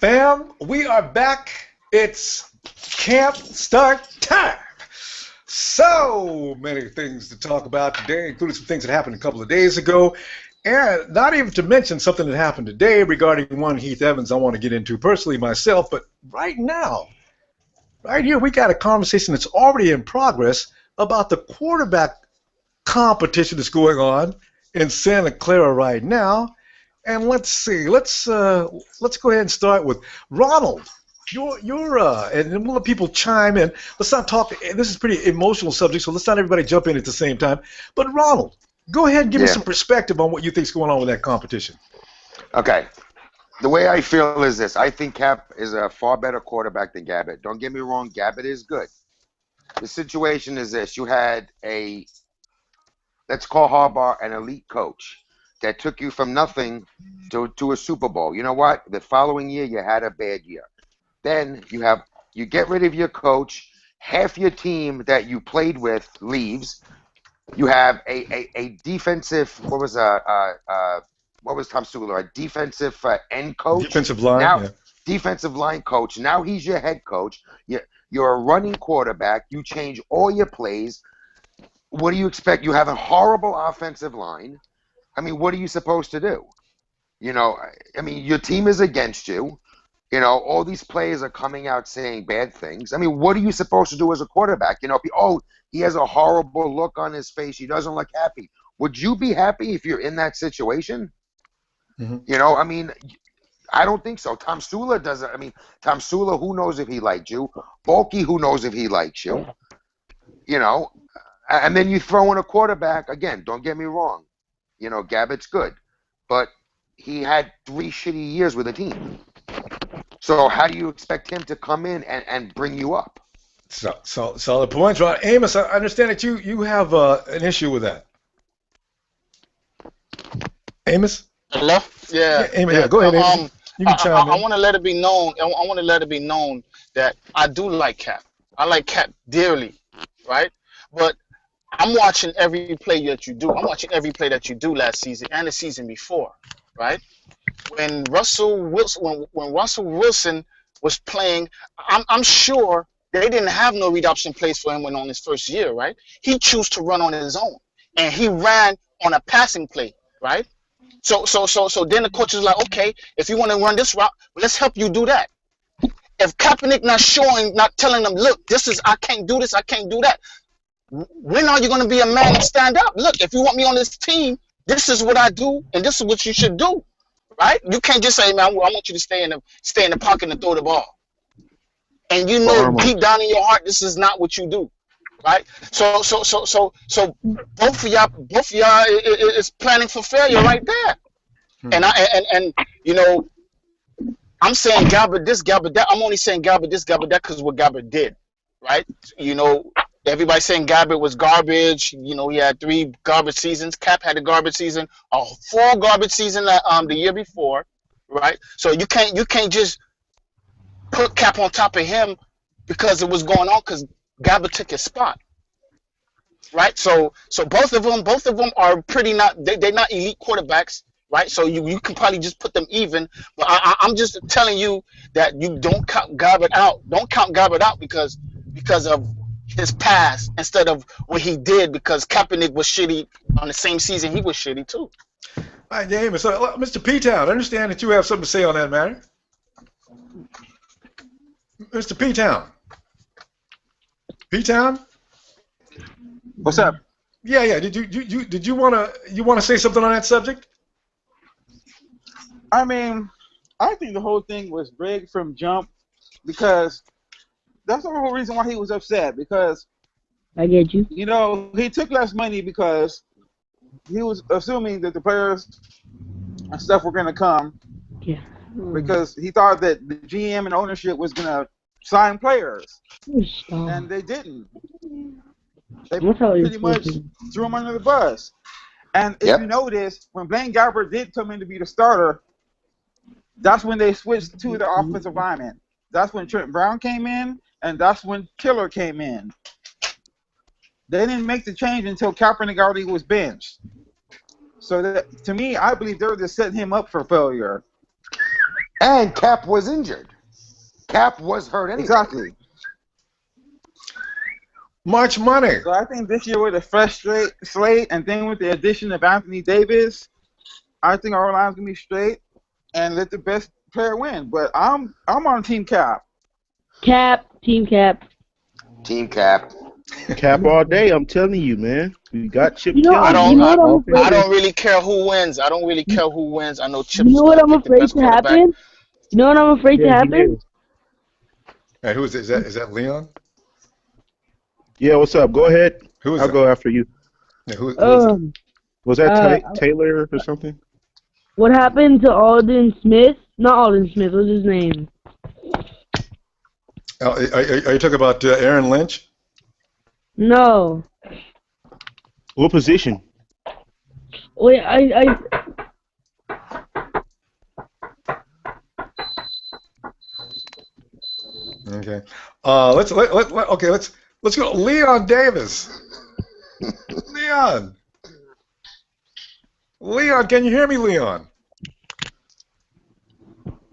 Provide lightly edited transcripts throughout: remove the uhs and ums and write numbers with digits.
Fam, we are back. It's camp start time. So many things to talk about today, including some things that happened a couple of days ago. And not even to mention something that happened today regarding one Heath Evans I want to get into personally myself. But right now, right here, we got a conversation that's already in progress about the quarterback competition that's going on in Santa Clara right now. And let's see, let's go ahead and start with Ronald. And then we'll let people chime in. Let's not talk. This is a pretty emotional subject, so let's not everybody jump in at the same time. But Ronald, go ahead and give me some perspective on what you think's going on with that competition. Okay. The way I feel is this. I think Cap is a far better quarterback than Gabbert. Don't get me wrong. Gabbert is good. The situation is this. You had let's call Harbaugh an elite coach that took you from nothing to a Super Bowl. You know what? The following year, you had a bad year. Then you get rid of your coach. Half your team that you played with leaves. You have a defensive. What was Tom Sula? A defensive end coach. Defensive line. Now, defensive line coach. Now he's your head coach. You're a running quarterback. You change all your plays. What do you expect? You have a horrible offensive line. I mean, what are you supposed to do? You know, I mean, your team is against you. You know, all these players are coming out saying bad things. I mean, what are you supposed to do as a quarterback? You know, he has a horrible look on his face. He doesn't look happy. Would you be happy if you're in that situation? Mm-hmm. You know, I mean, I don't think so. Tom Sula doesn't. I mean, Tom Sula, who knows if he liked you? Bulky, who knows if he likes you? You know, and then you throw in a quarterback. Again, don't get me wrong. You know, Gabbert's good, but he had 3 shitty years with a team. So how do you expect him to come in and bring you up? So solid points, Ron. Amos, I understand that you have an issue with that. Amos? Hello? Yeah. Amos, yeah. Go ahead, Amos. You can chime in. I want to let it be known. I want to let it be known that I do like Cap. I like Cap dearly, right? But I'm watching every play that you do. I'm watching every play that you do last season and the season before, right? When Russell Wilson was playing, I'm sure they didn't have no read option plays for him when on his first year, right? He chose to run on his own, and he ran on a passing play, right? So then the coach is like, okay, if you want to run this route, let's help you do that. If Kaepernick not telling them, look, I can't do this, I can't do that. When are you going to be a man and stand up? Look, if you want me on this team, this is what I do, and this is what you should do, right? You can't just say, man, I want you to stay in the pocket and throw the ball. And you know deep down in your heart, this is not what you do, right? So both of y'all is planning for failure right there. And you know, I'm saying Gabbert this, Gabbert that. I'm only saying Gabbert this, Gabbert that because what Gabbert did, right? You know. Everybody saying Gabbert was garbage. You know, he had 3 garbage seasons. Cap had a garbage season, a 4 garbage season the year before, right? So you can't just put Cap on top of him because it was going on because Gabbert took his spot, right? So both of them are pretty they're not elite quarterbacks, right? So you can probably just put them even. But I'm just telling you that you don't count Gabbert out. Don't count Gabbert out because of his past instead of what he did because Kaepernick was shitty on the same season he was shitty too. All right, James. So, Mr. P-Town, I understand that you have something to say on that matter. Mr. P-Town. P-Town? What's up? Yeah. Did you want to say something on that subject? I mean, I think the whole thing was rigged from jump because that's the whole reason why he was upset because I get you. You know, he took less money because he was assuming that the players and stuff were going to come. Yeah. Because he thought that the GM and ownership was going to sign players. And they didn't. They pretty much threw him under the bus. And if you notice, when Blaine Gabbert did come in to be the starter, that's when they switched to the offensive lineman. That's when Trent Brown came in, and that's when Killer came in. They didn't make the change until Kaepernick already was benched. So that, to me, I believe they were just setting him up for failure. And Cap was injured. Cap was hurt anyway. Exactly. Much money. So I think this year with a fresh slate, and then with the addition of Anthony Davis, I think our line's gonna be straight and let the best player win. But I'm on Team Cap. Team Cap. Team Cap. Cap all day, I'm telling you, man. We got Chip You know, Kelly. I don't. you know what I'm afraid I don't really care who wins. I don't really care who wins. I know Chip's You know what gonna I'm pick the afraid best to quarterback. happen? You know what I'm afraid to Yeah, he happen? is. Hey, who is it? Is that Leon? Yeah, what's up? Go ahead. Who is I'll that? go after you. Yeah, who is it? Was that Uh, Taylor or something? What happened to Alden Smith? Not Alden Smith. What's his name? Oh, are you talking about Aaron Lynch? No. What position? Wait, Okay. Let's go. Leon Davis. Leon, can you hear me, Leon?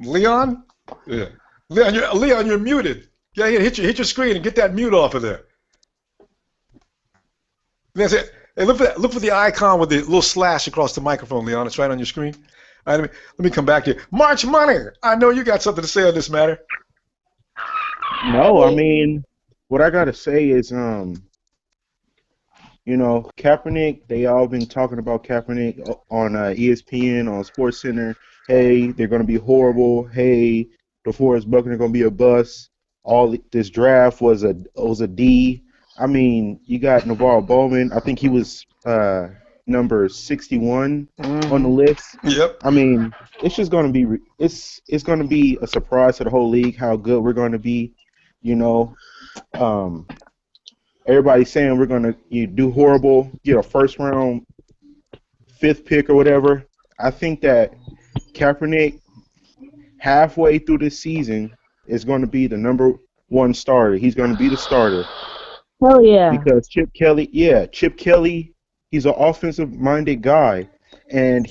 Leon? Yeah. Leon, you're muted. Yeah, hit your screen and get that mute off of there. That's it. Hey, look for the icon with the little slash across the microphone, Leon. It's right on your screen. All right, let me come back to you. March Money. I know you got something to say on this matter. No, I mean, what I gotta say is, Kaepernick. They all been talking about Kaepernick on ESPN, on SportsCenter. Hey, they're gonna be horrible. Hey, DeForest Buckner gonna be a bust. This draft was a D. I mean, you got Navarro Bowman. I think he was number 61 on the list. Yep. I mean, it's just gonna be it's gonna be a surprise to the whole league how good we're gonna be. Everybody's saying we're gonna do horrible, get a first round, 5th pick or whatever. I think that Kaepernick halfway through this season is going to be the number 1 starter. He's going to be the starter. hell yeah. Because Chip Kelly, he's an offensive-minded guy, and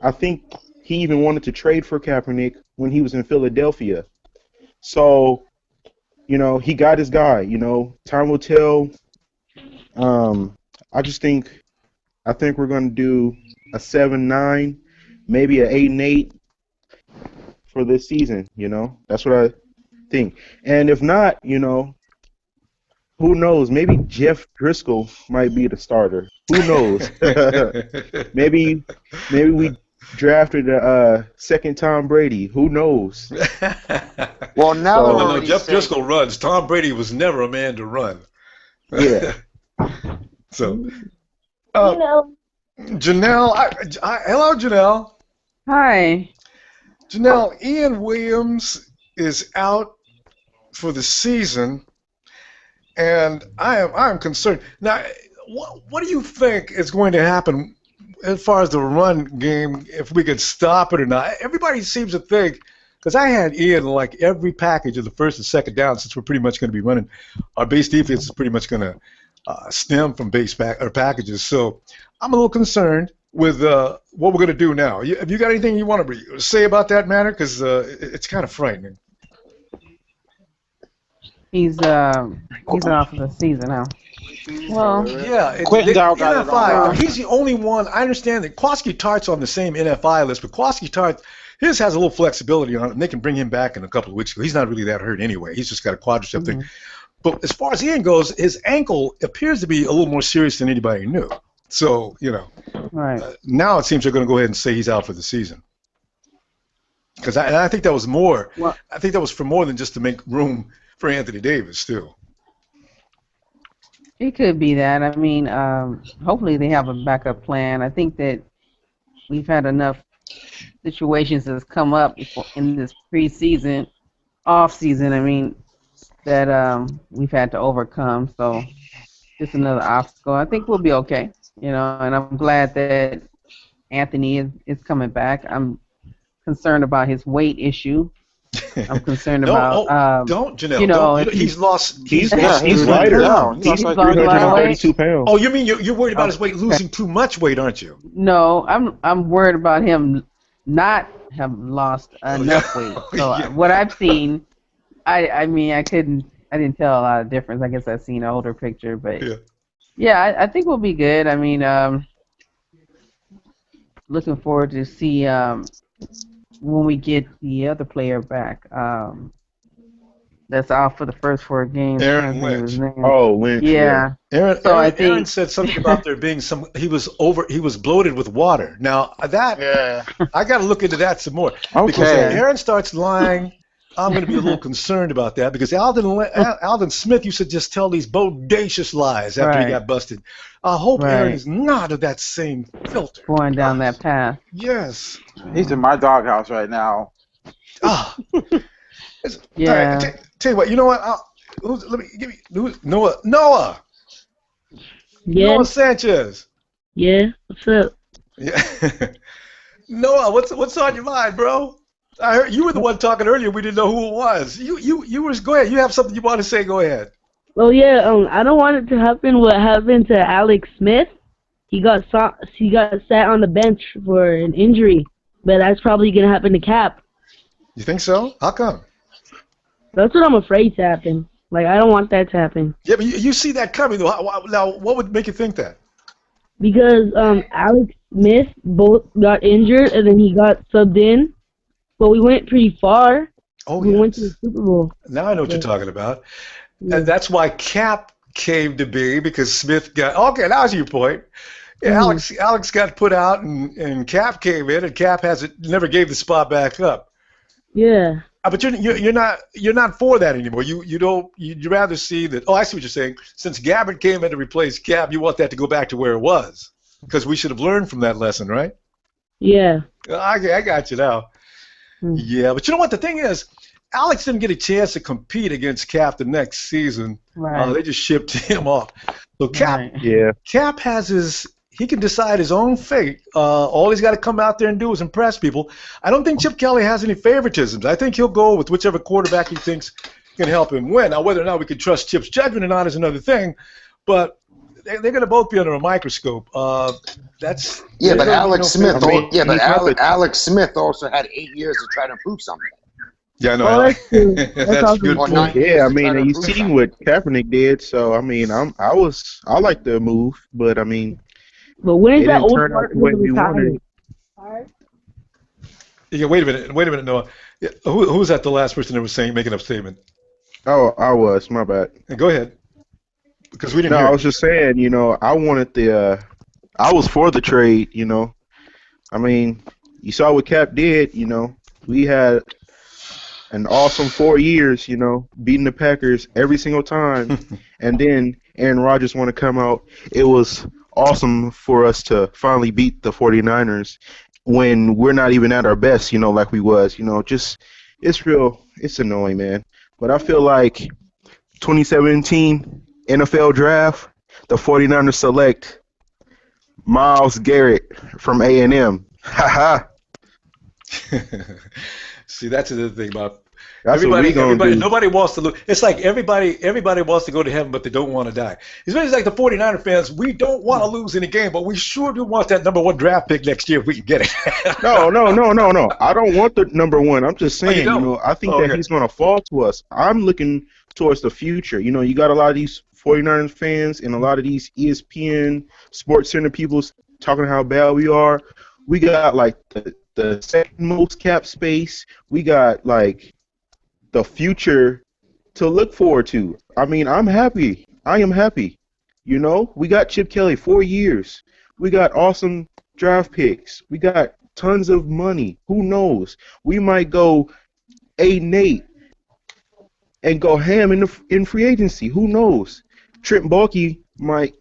I think he even wanted to trade for Kaepernick when he was in Philadelphia. So, he got his guy. Time will tell. I think we're going to do a 7-9, maybe an 8-8 for this season. That's what I think. And if not, who knows? Maybe Jeff Driscoll might be the starter. Who knows? maybe we drafted a second Tom Brady. Who knows? Well, now No, Jeff Driscoll runs. Tom Brady was never a man to run. Yeah. So, Janelle. hello, Janelle. Hi. Janelle, Ian Williams is out for the season, and I'm concerned. Now, what do you think is going to happen as far as the run game, if we could stop it or not? Everybody seems to think, because I had Ian in like every package of the first and second down, since we're pretty much going to be running, our base defense is pretty much going to stem from packages. So I'm a little concerned with what we're going to do now. Have you got anything you want to say about that matter? Because it's kind of frightening. He's out for the season now. Well, Yeah, Quentin Dow got it NFI, on. he's the only one. I understand that Kwasky Tart's on the same NFI list, but Kwasky Tart, his has a little flexibility on it, and they can bring him back in a couple of weeks. He's not really that hurt anyway. He's just got a quadricep thing. But as far as Ian goes, his ankle appears to be a little more serious than anybody knew. So, right. now it seems they're going to go ahead and say he's out for the season. Because I think that was more. Well, I think that was for more than just to make room for Anthony Davis, too. it could be that. I mean, hopefully they have a backup plan. I think that we've had enough situations that's come up in this preseason, off-season, that we've had to overcome. So just another obstacle. I think we'll be okay, and I'm glad that Anthony is coming back. I'm concerned about his weight issue. I'm concerned about. Don't, Janelle. Don't. He's lost. He's lighter now. He's He's like lost a lot of weight. 332 pounds. Oh, you mean you're worried about his weight losing too much weight, aren't you? No, I'm worried about him not have lost enough weight. So Yeah. what I've seen, I mean, I didn't tell a lot of difference. I guess I've seen an older picture, but yeah, I think we'll be good. I mean, looking forward to see when we get the other player back. That's out for the first 4 games. Aaron Trying to think of his Lynch. name. Oh, Lynch. Yeah. Aaron, So I Aaron, Aaron think said something about there being he was bloated with water. Now that Yeah. I got to look into that some more because if Okay. Aaron starts lying, I'm going to be a little concerned about that because Alden Smith used to just tell these bodacious lies after he Right. got busted. I hope Aaron Right. is not of that same filter. going down that path. Yes. He's in my doghouse right now. Ah. Yeah. All right. Tell you what. You know what? Noah. Noah. Yeah, Noah Sanchez. yeah. What's up? Yeah. Noah, what's on your mind, bro? I heard you were the one talking earlier. We didn't know who it was. You were. Go ahead. You have something you want to say? Go ahead. Well, yeah. I don't want it to happen. What happened to Alex Smith? He got sat on the bench for an injury, but that's probably gonna happen to Cap. You think so? How come? That's what I'm afraid to happen. Like, I don't want that to happen. Yeah, but you see that coming though. Now, what would make you think that? Because Alex Smith both got injured and then he got subbed in, but we went pretty far. Oh, We went to yes. the Super Bowl. Now I know what you're Yeah. talking about, Yeah. and that's why Cap came to be because Smith got. Okay, that was your point. Yeah, Alex got put out, and Cap came in, and Cap never gave the spot back up. Yeah. But you're not for that anymore. You'd rather see that. Oh, I see what you're saying. Since Gabbert came in to replace Cap, you want that to go back to where it was because we should have learned from that lesson, right? Yeah. I got you now. Yeah, but you know what? The thing is, Alex didn't get a chance to compete against Cap the next season. Right. They just shipped him off. So Right. Cap has he can decide his own fate. All he's got to come out there and do is impress people. I don't think Chip Kelly has any favoritisms. I think he'll go with whichever quarterback he thinks can help him win. Now, whether or not we can trust Chip's judgment or not is another thing, but they're going to both be under a microscope. That's But Alex Smith. Alex Smith also had 8 years to try to prove something. Yeah, I know. Oh, that's true. That's awesome. good Or point. not. Yeah, I mean, you seen what Kaepernick did, so I mean, I like the move, but I mean, But when is it that didn't old turn out part the way going to we wanted. retire? Yeah, wait a minute, Noah. Yeah, who was that? The last person that was making a statement? Oh, I was, my bad. Go ahead, because we didn't No, hear. I was just saying, I wanted I was for the trade, I mean, you saw what Cap did, we had an awesome 4 years, beating the Packers every single time, and then Aaron Rodgers want to come out. It was awesome for us to finally beat the 49ers when we're not even at our best, like we was, just it's annoying, man. But I feel like 2017 NFL draft, the 49ers select Myles Garrett from A&M. Ha ha. See, that's the thing about That's what we gonna do. nobody wants to lose. It's like everybody wants to go to heaven, but they don't want to die. It's like the 49er fans. We don't want to lose any game, but we sure do want that #1 draft pick next year if we can get it. No. I don't want the #1. I'm just saying, don't? I think Okay. that he's going to fall to us. I'm looking towards the future. You got a lot of these 49ers fans and a lot of these ESPN, Sports Center people talking how bad we are. We got, like, the second most cap space. We got, like, the future to look forward to. I mean, I'm happy. I am happy. We got Chip Kelly 4 years. We got awesome draft picks. We got tons of money. Who knows? We might go 8-8 and go ham in free agency. Who knows? Trent Baalke might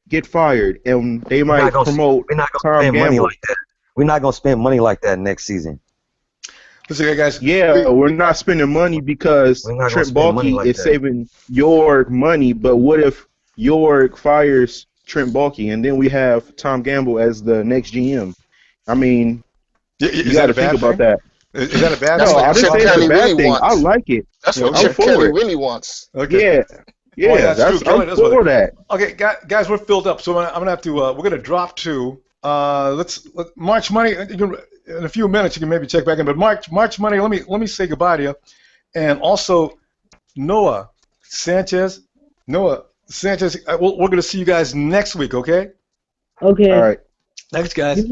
get fired, and they might promote We're not Tom gonna spend money Gamble. like that. We're not gonna spend money like that next season. Listen, guys. Yeah, we're not spending money because We're not gonna Trent spend money Baalke like is that. saving your money. But what if York fires Trent Baalke, and then we have Tom Gamble as the next GM? I mean, Is you that got to a bad think about thing? that. Is that a bad That's No, thing? what I didn't Chip say it's Kelly a bad really thing. wants. I like it. That's what I'm Chip for Kelly it. really wants. Okay. Yeah, that's true. Kelly I'm does want for it. that. Okay, guys, we're filled up, so I'm gonna have to. We're gonna drop to. Let's March Money. in a few minutes you can maybe check back in. But March Money, let me say goodbye to you, and also Noah Sanchez. We're going to see you guys next week, okay? Okay. All right. Thanks, guys.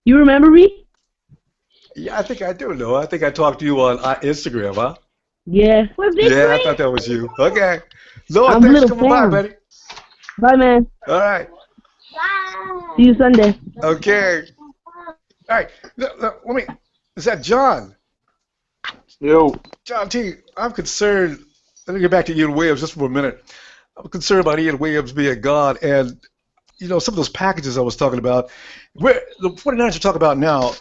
You remember me? Yeah, I think I do, Noah. I think I talked to you on Instagram, huh? Yeah. Yeah, I thought that was you. Okay. Noah, I'm thanks a for little coming by, fan. buddy. Bye, man. All right. See you Sunday. Okay. All right. Let me. Is that John? Yo. John T. I'm concerned. Let me get back to Ian Williams just for a minute. I'm concerned about Ian Williams being gone, and some of those packages I was talking about. Where the 49ers are talking about now,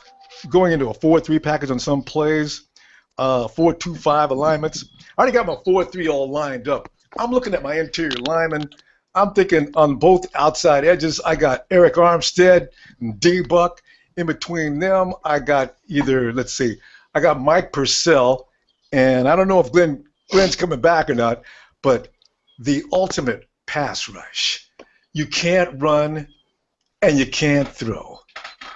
going into a 4-3 package on some plays, 4-2-5 alignments. I already got my 4-3 all lined up. I'm looking at my interior linemen. I'm thinking on both outside edges, I got Eric Armstead and D-Buck. In between them, I got I got Mike Purcell, and I don't know if Glenn's coming back or not, but the ultimate pass rush. You can't run and you can't throw.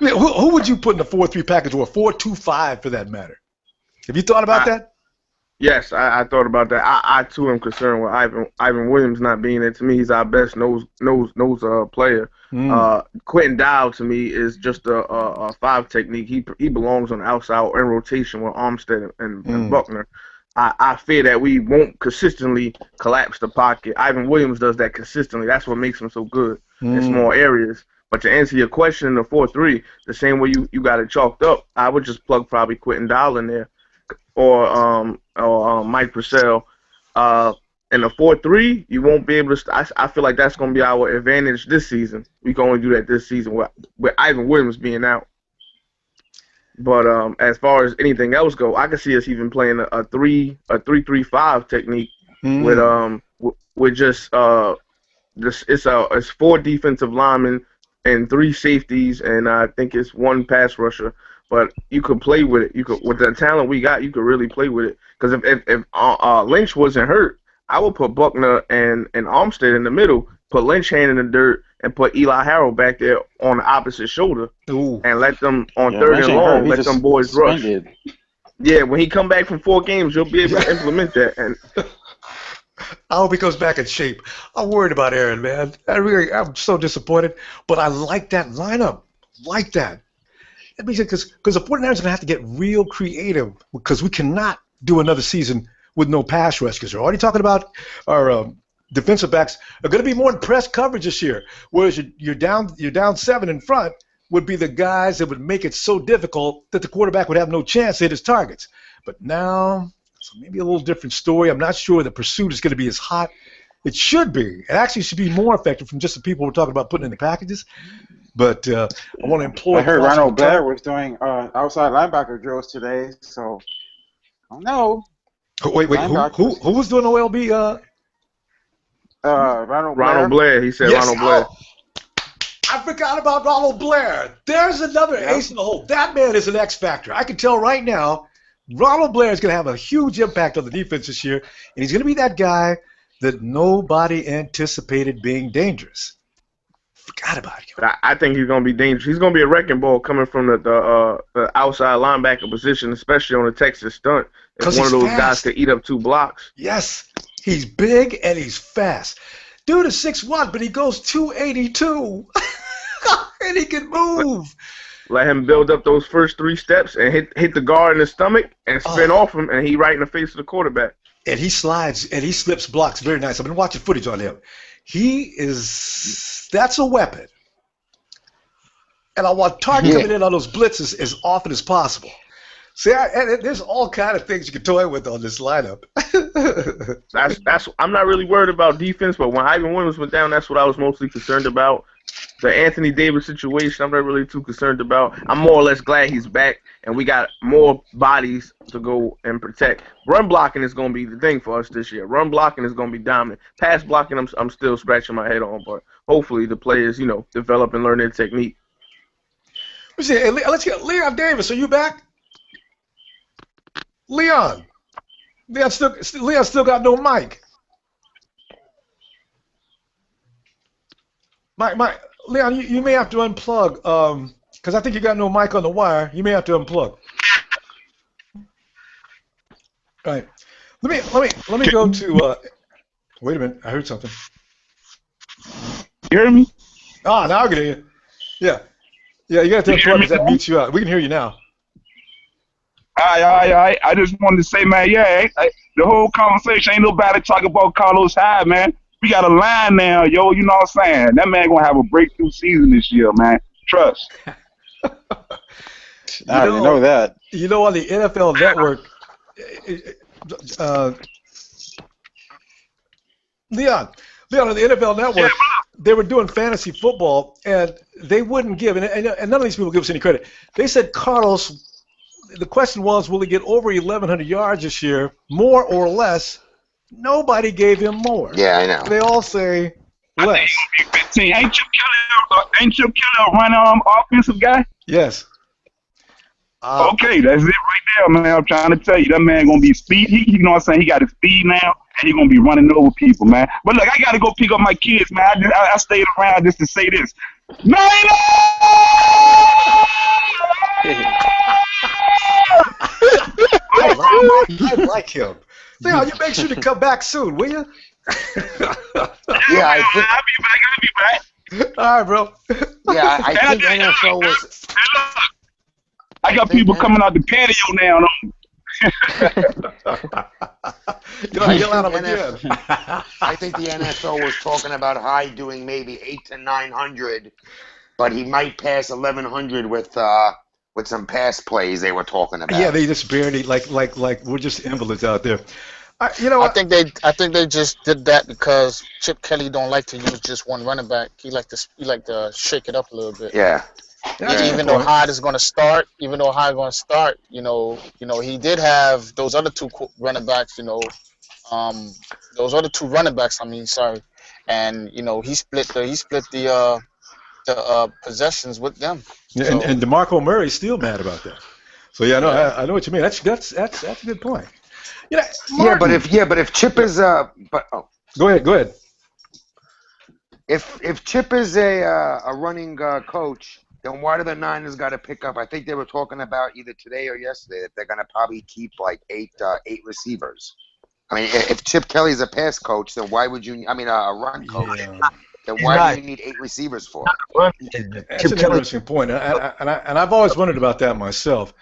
I mean, who would you put in a 4-3 package or a 4-2-5 for that matter? Have you thought about that? Yes, I thought about that. I too am concerned with Ivan Williams not being there. To me, he's our best nose player. Quentin Dow to me is just a 5 technique. He belongs on the outside or in rotation with Armstead and Buckner. I fear that we won't consistently collapse the pocket. Ivan Williams does that consistently. That's what makes him so good in small areas. But to answer your question, the 4-3, the same way you got it chalked up, I would just plug probably Quentin Dow in there. Or Mike Purcell. In the 4-3, you won't be able to. I feel like that's going to be our advantage this season. We can only do that this season with Ivan Williams being out. But as far as anything else go, I can see us even playing a 3-3-5 technique with just it's 4 defensive linemen and 3 safeties, and I think it's 1 pass rusher. But you could play with it. You could, with the talent we got, you could really play with it. Because if Lynch wasn't hurt, I would put Buckner and Armstead in the middle, put Lynch hand in the dirt, and put Eli Harrell back there on the opposite shoulder, and let them on 3rd and long, let them boys rush. Yeah, when he come back from 4 games, you'll be able to implement that. And I hope he comes back in shape. I'm worried about Aaron, man. I'm so disappointed. But I like that lineup. Like that. Because the 49ers are going to have to get real creative because we cannot do another season with no pass rush because they're already talking about our defensive backs are going to be more in press coverage this year, whereas you're down 7 in front would be the guys that would make it so difficult that the quarterback would have no chance to hit his targets. But now it's maybe a little different story. I'm not sure the pursuit is going to be as hot. It should be. It actually should be more effective from just the people we're talking about putting in the packages. But I want to employ. I heard Ronald Blair was doing outside linebacker drills today, so I don't know. Wait, who was doing OLB? Ronald Blair. He said yes. Ronald Blair. I forgot about Ronald Blair. There's another ace in the hole. That man is an X factor. I can tell right now, Ronald Blair is going to have a huge impact on the defense this year, and he's going to be that guy that nobody anticipated being dangerous. Forgot about him. I think he's going to be dangerous. He's going to be a wrecking ball coming from the outside linebacker position, especially on the Texas stunt. It's one of those guys that eat up 2 blocks. Yes, he's big and he's fast. Dude is 6'1", but he goes 282, and he can move. Let him build up those first 3 steps and hit the guard in the stomach and spin off him, and he right in the face of the quarterback. And he slides and he slips blocks very nice. I've been watching footage on him. That's a weapon. And I want Target coming in on those blitzes as often as possible. See, there's all kind of things you can toy with on this lineup. I'm not really worried about defense, but when Ivan Williams went down, that's what I was mostly concerned about. The Anthony Davis situation, I'm not really too concerned about. I'm more or less glad he's back, and we got more bodies to go and protect. Run blocking is going to be the thing for us this year. Run blocking is going to be dominant. Pass blocking, I'm still scratching my head on, but hopefully the players, develop and learn their technique. Let's get Leon Davis. Are you back? Leon still got no mic. Leon, you may have to unplug because I think you got no mic on the wire. You may have to unplug. All right. Let me go to. Wait a minute. I heard something. You hear me? Ah, now I can hear you. Yeah. Yeah, you got to unplug because that mutes you out. We can hear you now. All right. I just wanted to say, man, the whole conversation ain't nobody talking about Carlos Hyde, man. We got a line now, yo. You know what I'm saying? That man gonna have a breakthrough season this year, man. Trust. I didn't know that. You know, on the NFL Network, Leon, on the NFL Network, they were doing fantasy football, and they wouldn't give, and none of these people give us any credit. They said Carlos, the question was, will he get over 1,100 yards this year, more or less? Nobody gave him more. Yeah, I know. They all say less. I think he's gonna be 15. Ain't Chip Kelly a run offensive guy? Yes. Okay, that's it right there, man. I'm trying to tell you, that man gonna be speed. You know what I'm saying? He got his speed now, and he gonna be running over people, man. But look, I gotta go pick up my kids, man. I stayed around just to say this. I like him. Leon, you make sure to come back soon, will you? Yeah, I think. I'll be back. All right, bro. Yeah, I think NFL was. I got people coming out the patio now. Yell at him again. I think the NFL was talking about Hyde doing maybe 800 to 900, but he might pass 1,100 with some pass plays they were talking about. Yeah, they just barely like we're just invalids out there. I think they just did that because Chip Kelly don't like to use just one running back. He like to shake it up a little bit. Yeah. Even though Hyde is going to start, you know, he did have those other two running backs, those other two running backs. I mean, sorry, and you know he split the possessions with them. Yeah, So, and DeMarco Murray's still mad about that. So yeah, no, I know what you mean. That's a good point. You know, Martin, but if Chip is go ahead. If Chip is a running coach, then why do the Niners got to pick up? I think they were talking about either today or yesterday that they're going to probably keep like eight receivers. I mean, if Chip Kelly's a pass coach, then why would you? I mean, a run coach. Yeah. Then why do you need 8 receivers for? That's an interesting point, and I've always wondered about that myself.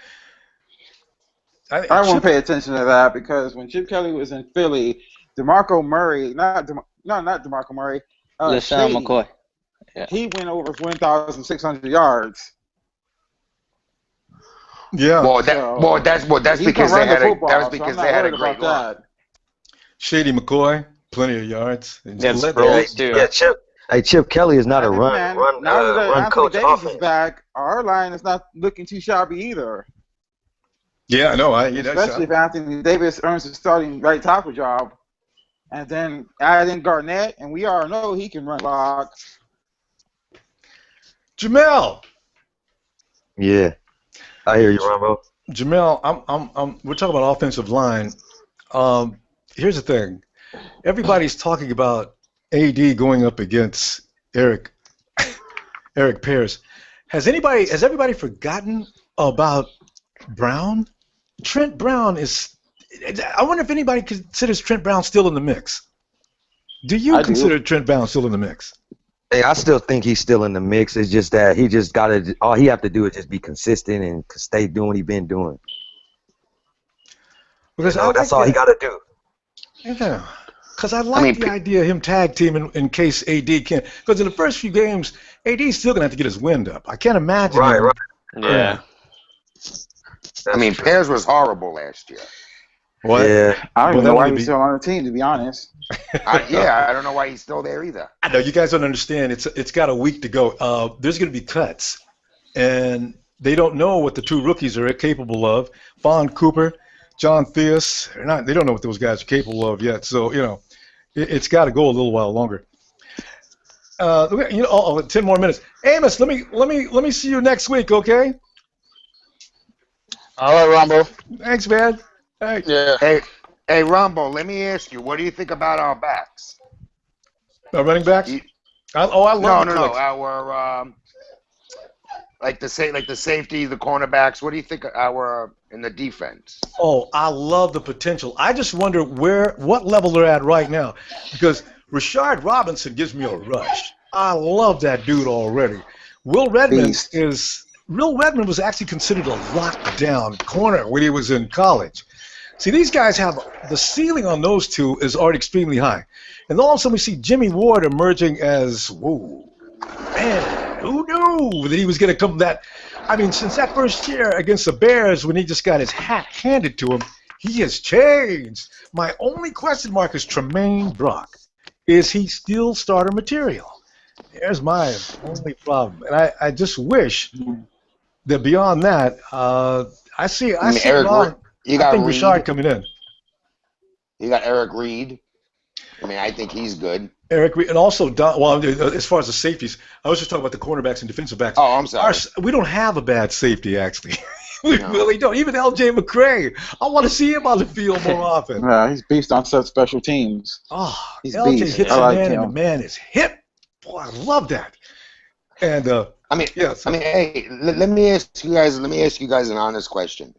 I won't pay attention to that because when Chip Kelly was in Philly, DeMarco Murray, not DeMarco Murray, LaShawn McCoy. Yeah. He went over 1,600 yards. Yeah. That's because they had a great line. Shady McCoy, plenty of yards. Chip Kelly is not a run coach. Anthony Davis is back. Our line is not looking too shabby either. Yeah, I know. Especially if Anthony Davis earns the starting right tackle job, and then add in Garnett, and we all know he can run block. Jamel. Yeah, I hear you, Ronbo. Jamel, we're talking about offensive line. Here's the thing. Everybody's talking about AD going up against Eric Pears. Has everybody forgotten about Brown? Trent Brown is. I wonder if anybody considers Trent Brown still in the mix. Do you consider Trent Brown still in the mix? Hey, I still think he's still in the mix. It's just that he just got to. All he have to do is just be consistent and stay doing what he's been doing. Because that's all he got to do. Yeah. Because I like the idea of him tag teaming in case AD can't. Because in the first few games, AD's still going to have to get his wind up. I can't imagine. Right. Yeah. I mean, Pears was horrible last year. What? Yeah. I don't even know why he's still on the team, to be honest. I don't know why he's still there either. I know you guys don't understand. It's got a week to go. There's going to be cuts, and they don't know what the two rookies are capable of. Vaughn Cooper, John Theus. They don't know what those guys are capable of yet. So it's got to go a little while longer. 10 more minutes. Amos, let me see you next week, okay? All right, Ronbo. Thanks, man. All right. Yeah. Hey, Ronbo, let me ask you, what do you think about our backs? Our running backs? I love No. Like the safety, the cornerbacks. What do you think our in the defense? Oh, I love the potential. I just wonder what level they're at right now, because Rashard Robinson gives me a rush. I love that dude already. Will Redmond was actually considered a lockdown corner when he was in college. See, these guys have the ceiling on those two is already extremely high, and all of a sudden we see Jimmy Ward emerging as man, who knew that he was going to come that? I mean, since that first year against the Bears when he just got his hat handed to him, he has changed. My only question mark is Tremaine Brock. Is he still starter material? There's my only problem. And I just wish that beyond that, I see Eric, Ron, you got I think Reed. Rashard coming in. You got Eric Reed. I mean, I think he's good. Eric Reed, and also as far as the safeties, I was just talking about the cornerbacks and defensive backs. Oh, I'm sorry. We don't have a bad safety, actually. We really don't. Even L.J. McCray, I want to see him on the field more often. Yeah, he's beast on special teams. Oh, he's L.J. beast. hits I a like man, him. and the man is hip. Boy, I love that. And hey, let me ask you guys an honest question.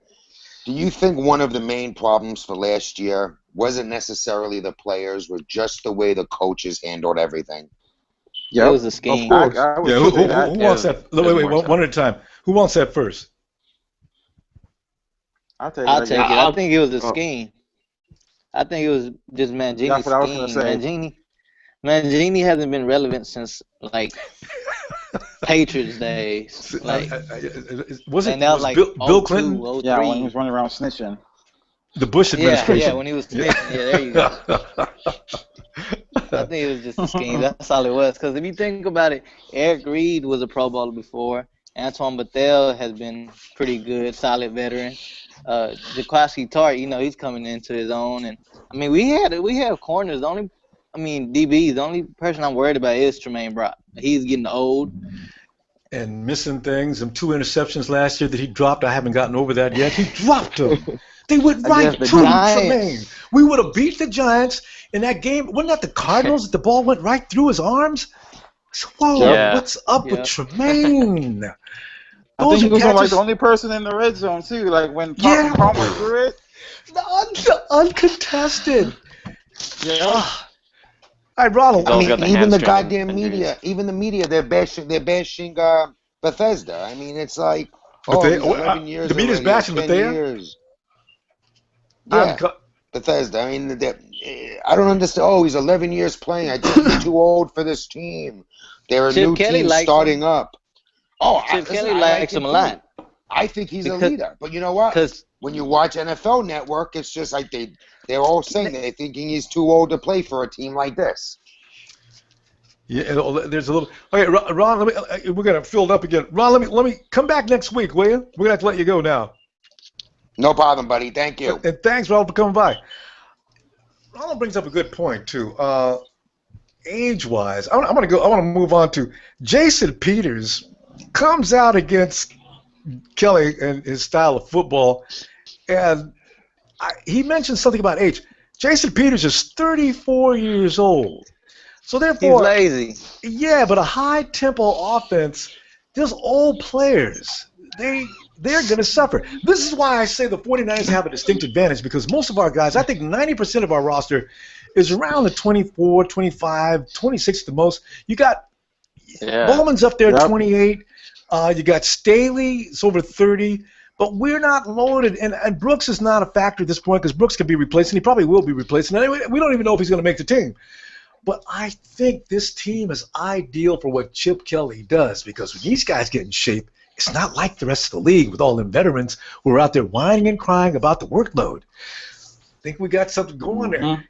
Do you think one of the main problems for last year wasn't necessarily the players, were just the way the coaches handled everything? Yeah, it was a scheme. Of course. Who wants that? Wait, one at a time. Who wants that first? I'll take it. I think it was a scheme. I think it was just Mangini's That's what I was gonna scheme. say. Mangini hasn't been relevant since like Patriots days. Like, was it and that was like Bill Clinton? 02, Yeah, when he was running around snitching. The Bush administration. Yeah, when he was snitching. Yeah, there you go. I think it was just a scheme. That's all it was. Because if you think about it, Eric Reed was a Pro Bowler before. Antoine Bethel has been pretty good, solid veteran. Jaquaski Tart, he's coming into his own. And I mean, we have corners. DBs. The only person I'm worried about is Tremaine Brock. He's getting old. And missing things. And 2 interceptions last year that he dropped. I haven't gotten over that yet. He dropped them. They went right through Tremaine. We would have beat the Giants in that game. Wasn't that the Cardinals that the ball went right through his arms? Whoa, what's up with Tremaine? I think he was like the only person in the red zone too. Like when Palmer threw it, uncontested. Yeah. All right, Ronald. I mean, even the goddamn media, they're bashing Bethesda. I mean, it's like, he's 11 years. The media's bashing Bethesda. Yeah, Bethesda. I mean, I don't understand. Oh, he's 11 years playing. I think he's too old for this team. They're a new team starting up. Oh, Chip Kelly likes him a lot. I think he's a leader. But you know what? When you watch NFL Network, it's just like they're all saying they're thinking he's too old to play for a team like this. Yeah, there's a little. Okay, Ron, we're gonna fill it up again. Ron, let me come back next week, will you? We're gonna have to let you go now. No problem, buddy. Thank you. And thanks, Ronald, for coming by. Ronald brings up a good point too. Age-wise, I want to move on to Jason Peters. Comes out against Kelly and his style of football, and he mentioned something about age. Jason Peters is 34 years old, so therefore he's lazy. Yeah, but a high-tempo offense, those old players, they're going to suffer. This is why I say the 49ers have a distinct advantage, because most of our guys, I think 90% of our roster is around the 24, 25, 26 at the most. You got Bowman's up there at 28. You got Staley, it's over 30. But we're not loaded. And Brooks is not a factor at this point, because Brooks can be replaced, and he probably will be replaced. And anyway, we don't even know if he's going to make the team. But I think this team is ideal for what Chip Kelly does, because when these guys get in shape, it's not like the rest of the league with all them veterans who are out there whining and crying about the workload. I think we got something going there.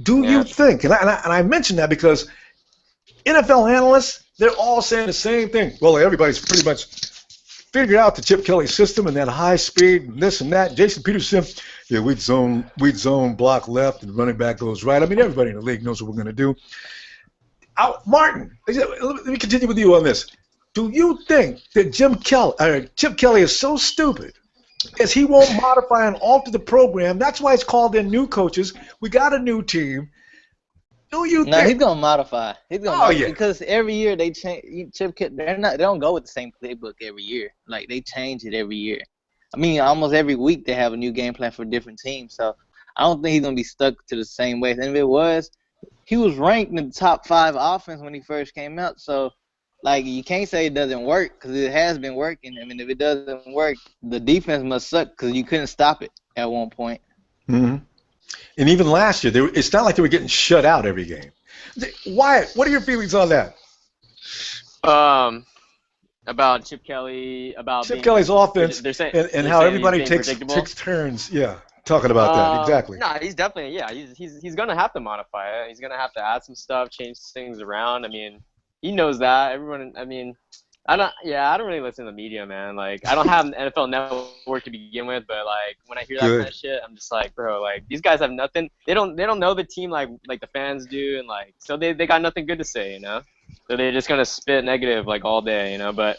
Do you think, and I mention that because NFL analysts, they're all saying the same thing. Well, everybody's pretty much figured out the Chip Kelly system and that high speed and this and that. Jason Peterson, we'd zone block left and running back goes right. I mean, everybody in the league knows what we're going to do. Martin, let me continue with you on this. Do you think that Chip Kelly is so stupid as he won't modify and alter the program? That's why it's called in new coaches. We got a new team. Do you No, think? he's gonna modify. He's gonna Oh, modify yeah. because every year they change. They don't go with the same playbook every year. Like they change it every year. I mean, almost every week they have a new game plan for different teams. So I don't think he's gonna be stuck to the same way. And if it was, he was ranked in the top 5 offense when he first came out. So like you can't say it doesn't work because it has been working. I mean, if it doesn't work, the defense must suck because you couldn't stop it at one point. Mm-hmm. And even last year, it's not like they were getting shut out every game. Wyatt, what are your feelings on that? About Chip Kelly, about Chip Kelly's offense and how everybody takes turns, talking about that. Exactly. No, he's definitely, he's going to have to modify it. He's going to have to add some stuff, change things around. I mean, he knows that. Everyone, I mean, I don't really listen to the media, man. Like, I don't have an NFL Network to begin with, but like when I hear that kind of shit, I'm just like, bro, like these guys have nothing. They don't know the team like the fans do, and like so they got nothing good to say, you know. So they're just gonna spit negative like all day, you know. But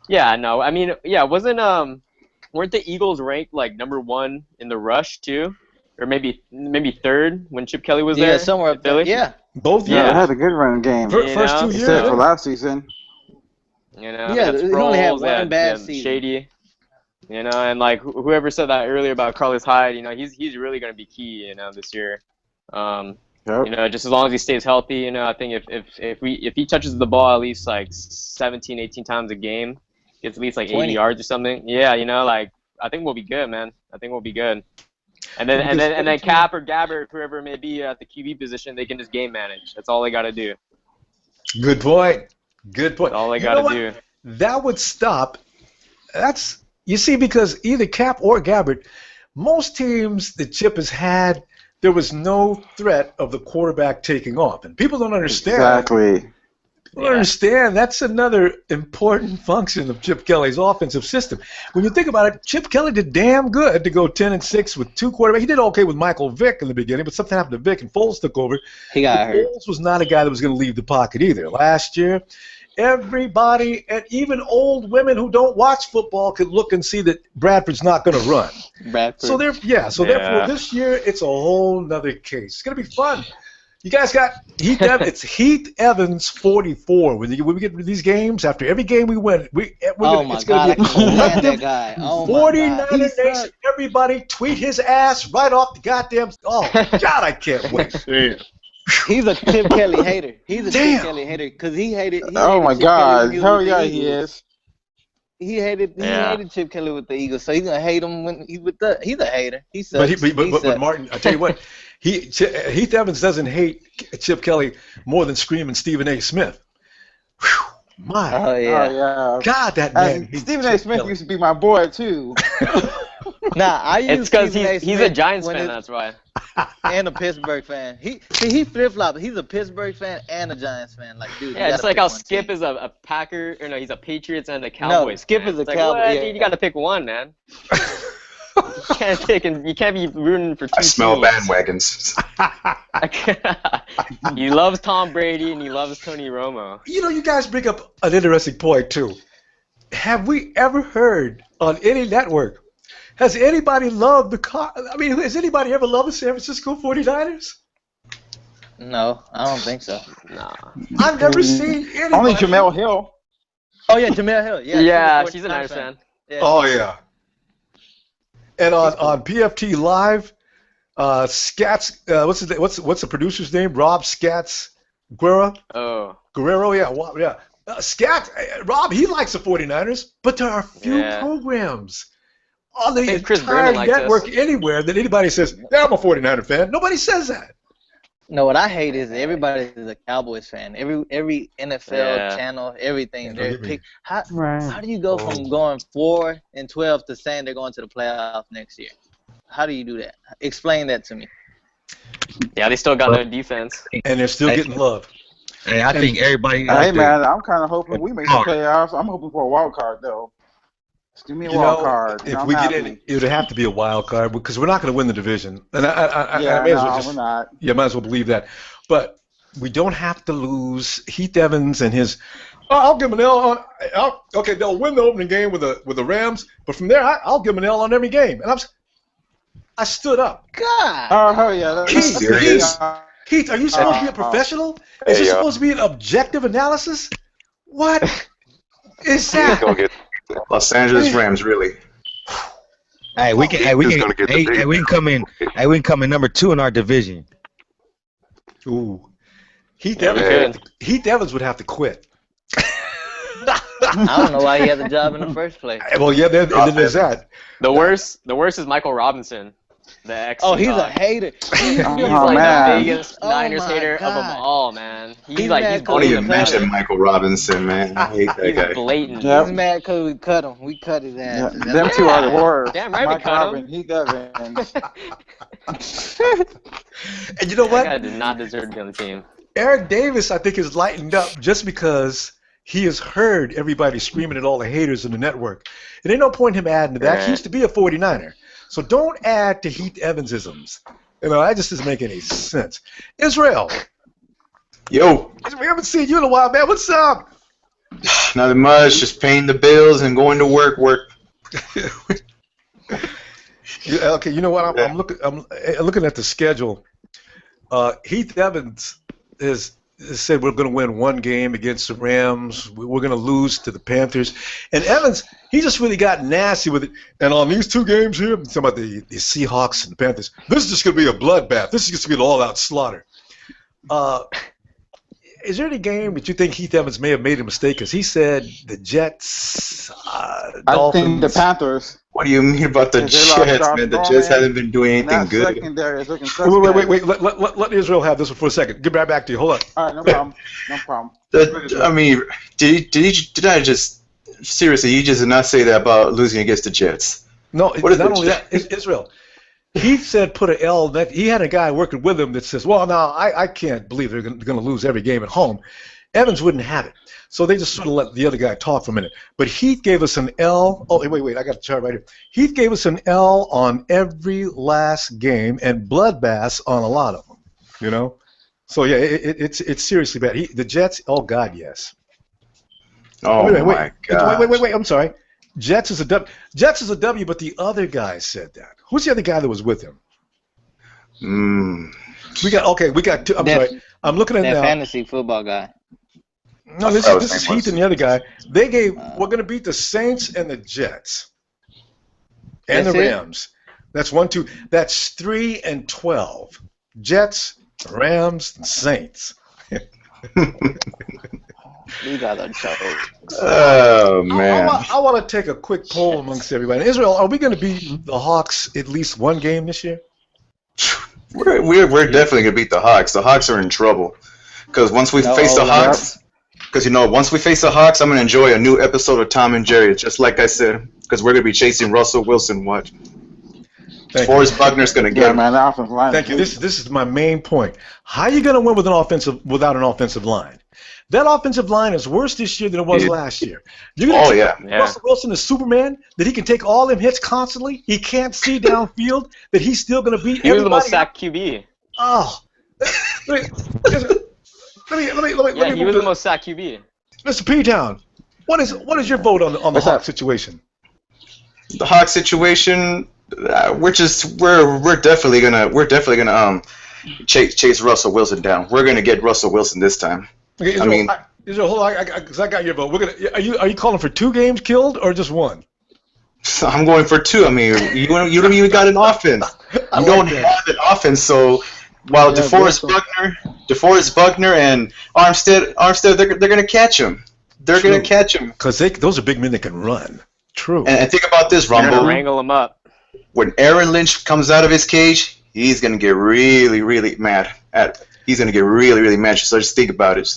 yeah, no, I mean, weren't the Eagles ranked like #1 in the rush too, or maybe 3rd when Chip Kelly was there? Yeah, somewhere up there. Yeah, both. Yeah, they had a good running game. First 2 years, except for last season. You know, yeah, they only had one bad season. Shady, you know, and like whoever said that earlier about Carlos Hyde, you know, he's really going to be key, you know, this year. You know, just as long as he stays healthy, you know, I think if he touches the ball at least like 17, 18 times a game, gets at least like 80 yards or something. Yeah, you know, like I think we'll be good, man. I think we'll be good. And then Cap or Gabbert, whoever it may be at the QB position, they can just game manage. That's all they got to do. Good point. Good point. That's all they got to do. That would stop. You see, because either Cap or Gabbert, most teams that Chip has had, there was no threat of the quarterback taking off. And people don't understand. Exactly. People don't understand that's another important function of Chip Kelly's offensive system. When you think about it, Chip Kelly did damn good to go 10-6 with 2 quarterbacks. He did okay with Michael Vick in the beginning, but something happened to Vick and Foles took over. He got hurt. Foles was not a guy that was going to leave the pocket either. Last year, everybody, and even old women who don't watch football, could look and see that Bradford's not going to run. Bradford. So therefore, this year it's a whole nother case. It's going to be fun. You guys got Heath Evans. It's Heath Evans 44. When we get to these games, after every game we win, it's going to be a collective that guy. 49er Nation. Everybody tweet his ass right off the goddamn. Oh God, I can't wait. He's a Chip Kelly hater. He's a Chip Kelly hater because he hated. Oh my God! Hell yeah, he is. He hated Chip Kelly with the Eagles, so he's gonna hate him when he's with the. He's a hater. He sucks. But Martin, I tell you what, Heath Evans doesn't hate Chip Kelly more than screaming Stephen A. Smith. Whew, my. Oh yeah. God, that man. Stephen A. Smith used to be my boy too. It's because he's a Giants fan. That's why. And a Pittsburgh fan. He flip flop. He's a Pittsburgh fan and a Giants fan. Like, dude. Yeah, just like how Skip is a Packer, or no, he's a Patriots and a Cowboys. No, Skip fan. is a Cowboy. Like, you got to pick one, man. You can't be rooting for two. I smell bandwagons. He loves Tom Brady and he loves Tony Romo. You know, you guys bring up an interesting point too. Have we ever heard on any network? Has anybody loved has anybody ever loved the San Francisco 49ers? No, I don't think so. No. I've never seen anybody. Only Jamel Hill. Oh yeah, Jamel Hill. Yeah, she's a Niners fan. Yeah, oh yeah. And on PFT Live, Scats, what's the producer's name? Rob Scats Guerrero. Oh. Guerrero, yeah. Scats, Rob, he likes the 49ers, but there are few programs on the entire network anywhere that anybody says, yeah, I'm a 49er fan. Nobody says that. No, what I hate is everybody is a Cowboys fan. Every NFL channel, everything. How do you go from going 4-12 to saying they're going to the playoffs next year? How do you do that? Explain that to me. Yeah, they still got no defense. And they're still getting love. Hey, I think everybody. Hey, man, I'm kind of hoping we make the playoffs. I'm hoping for a wild card, though. Just give me a wild card. If we get in, it would have to be a wild card because we're not going to win the division. And I may as well we're not. Yeah, might as well believe that. But we don't have to lose Heath Evans and his. I'll give him an L on. Okay, they'll win the opening game with the Rams, but from there, I'll give him an L on every game. And I stood up. God. Oh yeah. Heath, are you supposed to be a professional? Is this supposed to be an objective analysis? What is that? Go get Los Angeles Rams, really. Hey, we can come in. Hey, we can come in number 2 in our division. Ooh, Heath Evans would have to quit. I don't know why he had the job in the first place. Well, yeah, then there's that. The worst is Michael Robinson, the ex. Oh, he's a hater. He's like the biggest Niners hater of them all, man. He's Don't even mention Michael Robinson, man. I hate that guy. Blatant. He's mad because we cut him. We cut his ass. Yeah. Them two are the worst. Damn right, we cut him. Heath Evans. And you know what? That guy did not deserve to be on the team. Eric Davis, I think, is lightened up just because he has heard everybody screaming at all the haters in the network. It ain't no point in him adding to that. He used to be a 49er. So don't add to Heath Evans-isms. You know, that just doesn't make any sense. Israel. Yo. We haven't seen you in a while, man. What's up? Nothing much. Just paying the bills and going to work. Okay, you know what? I'm looking at the schedule. Heath Evans has said we're going to win one game against the Rams. We're going to lose to the Panthers. And Evans, he just really got nasty with it. And on these 2 games here, I'm talking about the Seahawks and the Panthers, this is just going to be a bloodbath. This is just going to be an all-out slaughter. Is there any game that you think Heath Evans may have made a mistake? Because he said the Jets, Dolphins. I think the Panthers. What do you mean about the Jets, man? The Jets haven't been doing anything good. Secondary is looking suspect. Wait. Let Israel have this one for a second. Get right back to you. Hold on. All right, no problem. No problem. I mean, did I just seriously? You just did not say that about losing against the Jets. No, not only that. Israel. He said put an L. He had a guy working with him that says, well, no, I can't believe they're going to lose every game at home. Evans wouldn't have it. So they just sort of let the other guy talk for a minute. But Heath gave us an L. Oh, wait, I got the chart right here. Heath gave us an L on every last game and bloodbaths on a lot of them, you know? So, yeah, it's seriously bad. The Jets, oh, God, yes. Oh, my God. Wait, I'm sorry. Jets is a W, but the other guy said that. Who's the other guy that was with him? We got 2. I'm sorry. I'm looking at that now. fantasy football guy. No, this is Heath and the other guy. They gave we're going to beat the Saints and the Jets and the Rams. That's 1, 2. That's 3 and 12. Jets, Rams, and Saints. You got a joke. Oh man! I want to take a quick poll amongst everybody. Israel, are we going to beat the Hawks at least one game this year? We're definitely going to beat the Hawks. The Hawks are in trouble because once we face the Hawks. Because, once we face the Hawks, I'm going to enjoy a new episode of Tom and Jerry, just like I said, because we're going to be chasing Russell Wilson. Watch. Forrest Buckner's going to get him. Thank you. This is my main point. How are you going to win without an offensive line? That offensive line is worse this year than it was last year. You're going to Russell Wilson is Superman, that he can take all them hits constantly. He can't see downfield, that he's still going to beat everybody. He was the most sacked QB. Oh. Let me he was the most sacked QB. Mr. P-Town, what is your vote on the Hawks situation? The Hawks situation, we're definitely gonna chase Russell Wilson down. We're gonna get Russell Wilson this time. Okay, hold on, because I got your vote. Are you calling for 2 games killed or just 1? I'm going for 2. I mean, you don't even got an offense. You don't have an offense, so. While DeForest Buckner and Armstead, they're going to catch him. They're going to catch him. Because those are big men that can run. True. And think about this, Ronbo. They're going to wrangle him up. When Aaron Lynch comes out of his cage, he's going to get really, really mad. He's going to get really, really mad. So just think about it.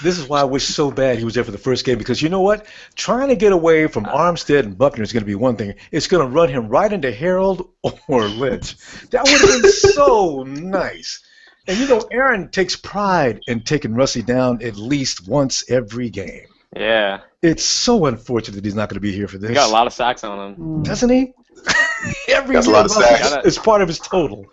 This is why I wish so bad he was there for the first game, because you know what? Trying to get away from Armstead and Buckner is going to be one thing. It's going to run him right into Harold or Lynch. That would have been so nice. And Aaron takes pride in taking Russie down at least once every game. Yeah. It's so unfortunate that he's not going to be here for this. He got a lot of sacks on him. Doesn't he? Every year, a lot of sacks. It's part of his total.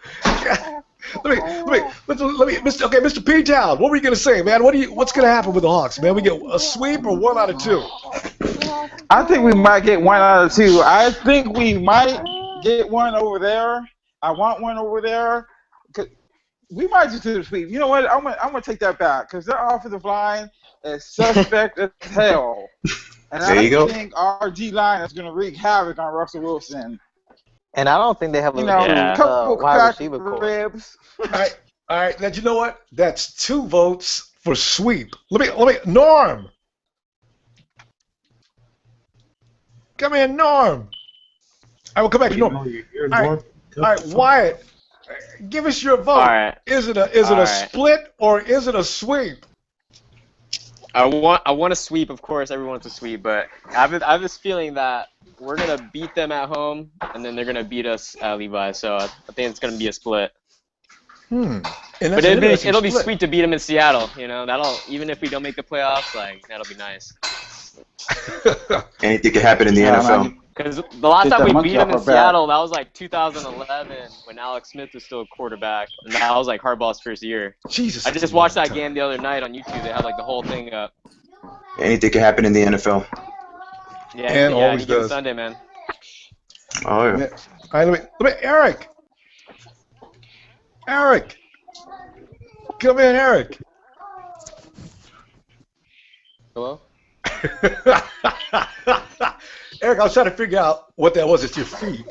Mr. P-Town, what were you gonna say, man? What's gonna happen with the Hawks, man? We get a sweep or 1 out of 2? I think we might get 1 out of 2. I think we might get 1 over there. I want 1 over there. we might just do the sweep. You know what? I'm gonna take that back because their offensive line is suspect as hell, and There you I go. think our D line is gonna wreak havoc on Russell Wilson. And I don't think they have You a know, Yeah. couple wide cracked receiver core. ribs. All right. Now you know what? That's 2 votes for sweep. Let me. Norm, come in, Norm. I will come back to Norm. All right, Wyatt, give us your vote. All right. Is it a split or is it a sweep? I want a sweep, of course. Everyone wants a sweep, but I have this feeling that we're gonna beat them at home, and then they're gonna beat us at Levi. So I think it's gonna be a split. And But it'll be sweet to beat them in Seattle. You know, even if we don't make the playoffs, like that'll be nice. Anything can happen in the NFL. Because the last time we monkey beat them off in our back. Seattle, that was like 2011 when Alex Smith was still a quarterback, and that was like Harbaugh's first year. Jesus. I just watched that game the other night on YouTube. They had like the whole thing up. Anything can happen in the NFL. Yeah, And always any given does. Sunday, man. Oh yeah. All right, let me Eric. Come in, Eric. Hello? Eric, I was trying to figure out what that was at your feet.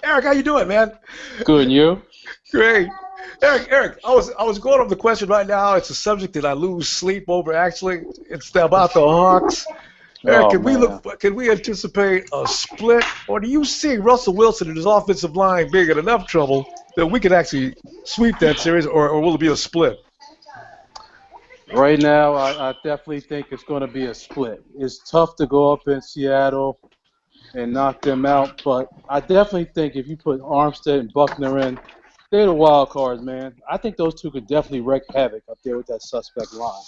Eric, how you doing, man? Good, and you? Great. Eric, I was going over the question right now. It's a subject that I lose sleep over. Actually, it's about the Hawks. Eric, can we anticipate a split, or do you see Russell Wilson and his offensive line being in enough trouble that we could actually sweep that series, or will it be a split? Right now, I definitely think it's going to be a split. It's tough to go up in Seattle and knock them out, but I definitely think if you put Armstead and Buckner in, they're the wild cards, man. I think those two could definitely wreak havoc up there with that suspect line.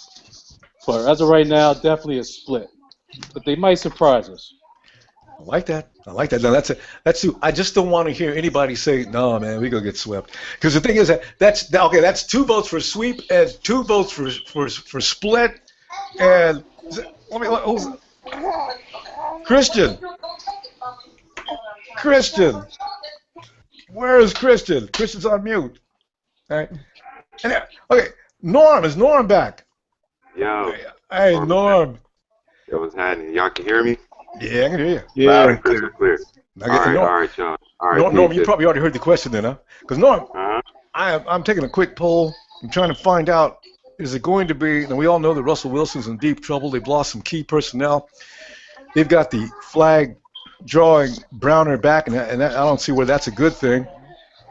But as of right now, definitely a split. But they might surprise us. I like that. Now that's who. I just don't want to hear anybody say, "No, man, we gonna get swept." Because the thing is that's 2 votes for sweep and 2 votes for split. And who's Christian? Where is Christian? Christian's on mute. All right. Okay. Norm, is Norm back? Yo. Hey, Norm. Yo, what's happening? Y'all can hear me? Yeah, I can hear you. Yeah. Loud and clear. All right, y'all. All right, Norm, you probably already heard the question then, huh? Because Norm, Uh-huh. I'm taking a quick poll. I'm trying to find out, is it going to be, and we all know that Russell Wilson's in deep trouble. They've lost some key personnel. They've got the flag drawing Browner back, and I don't see where that's a good thing.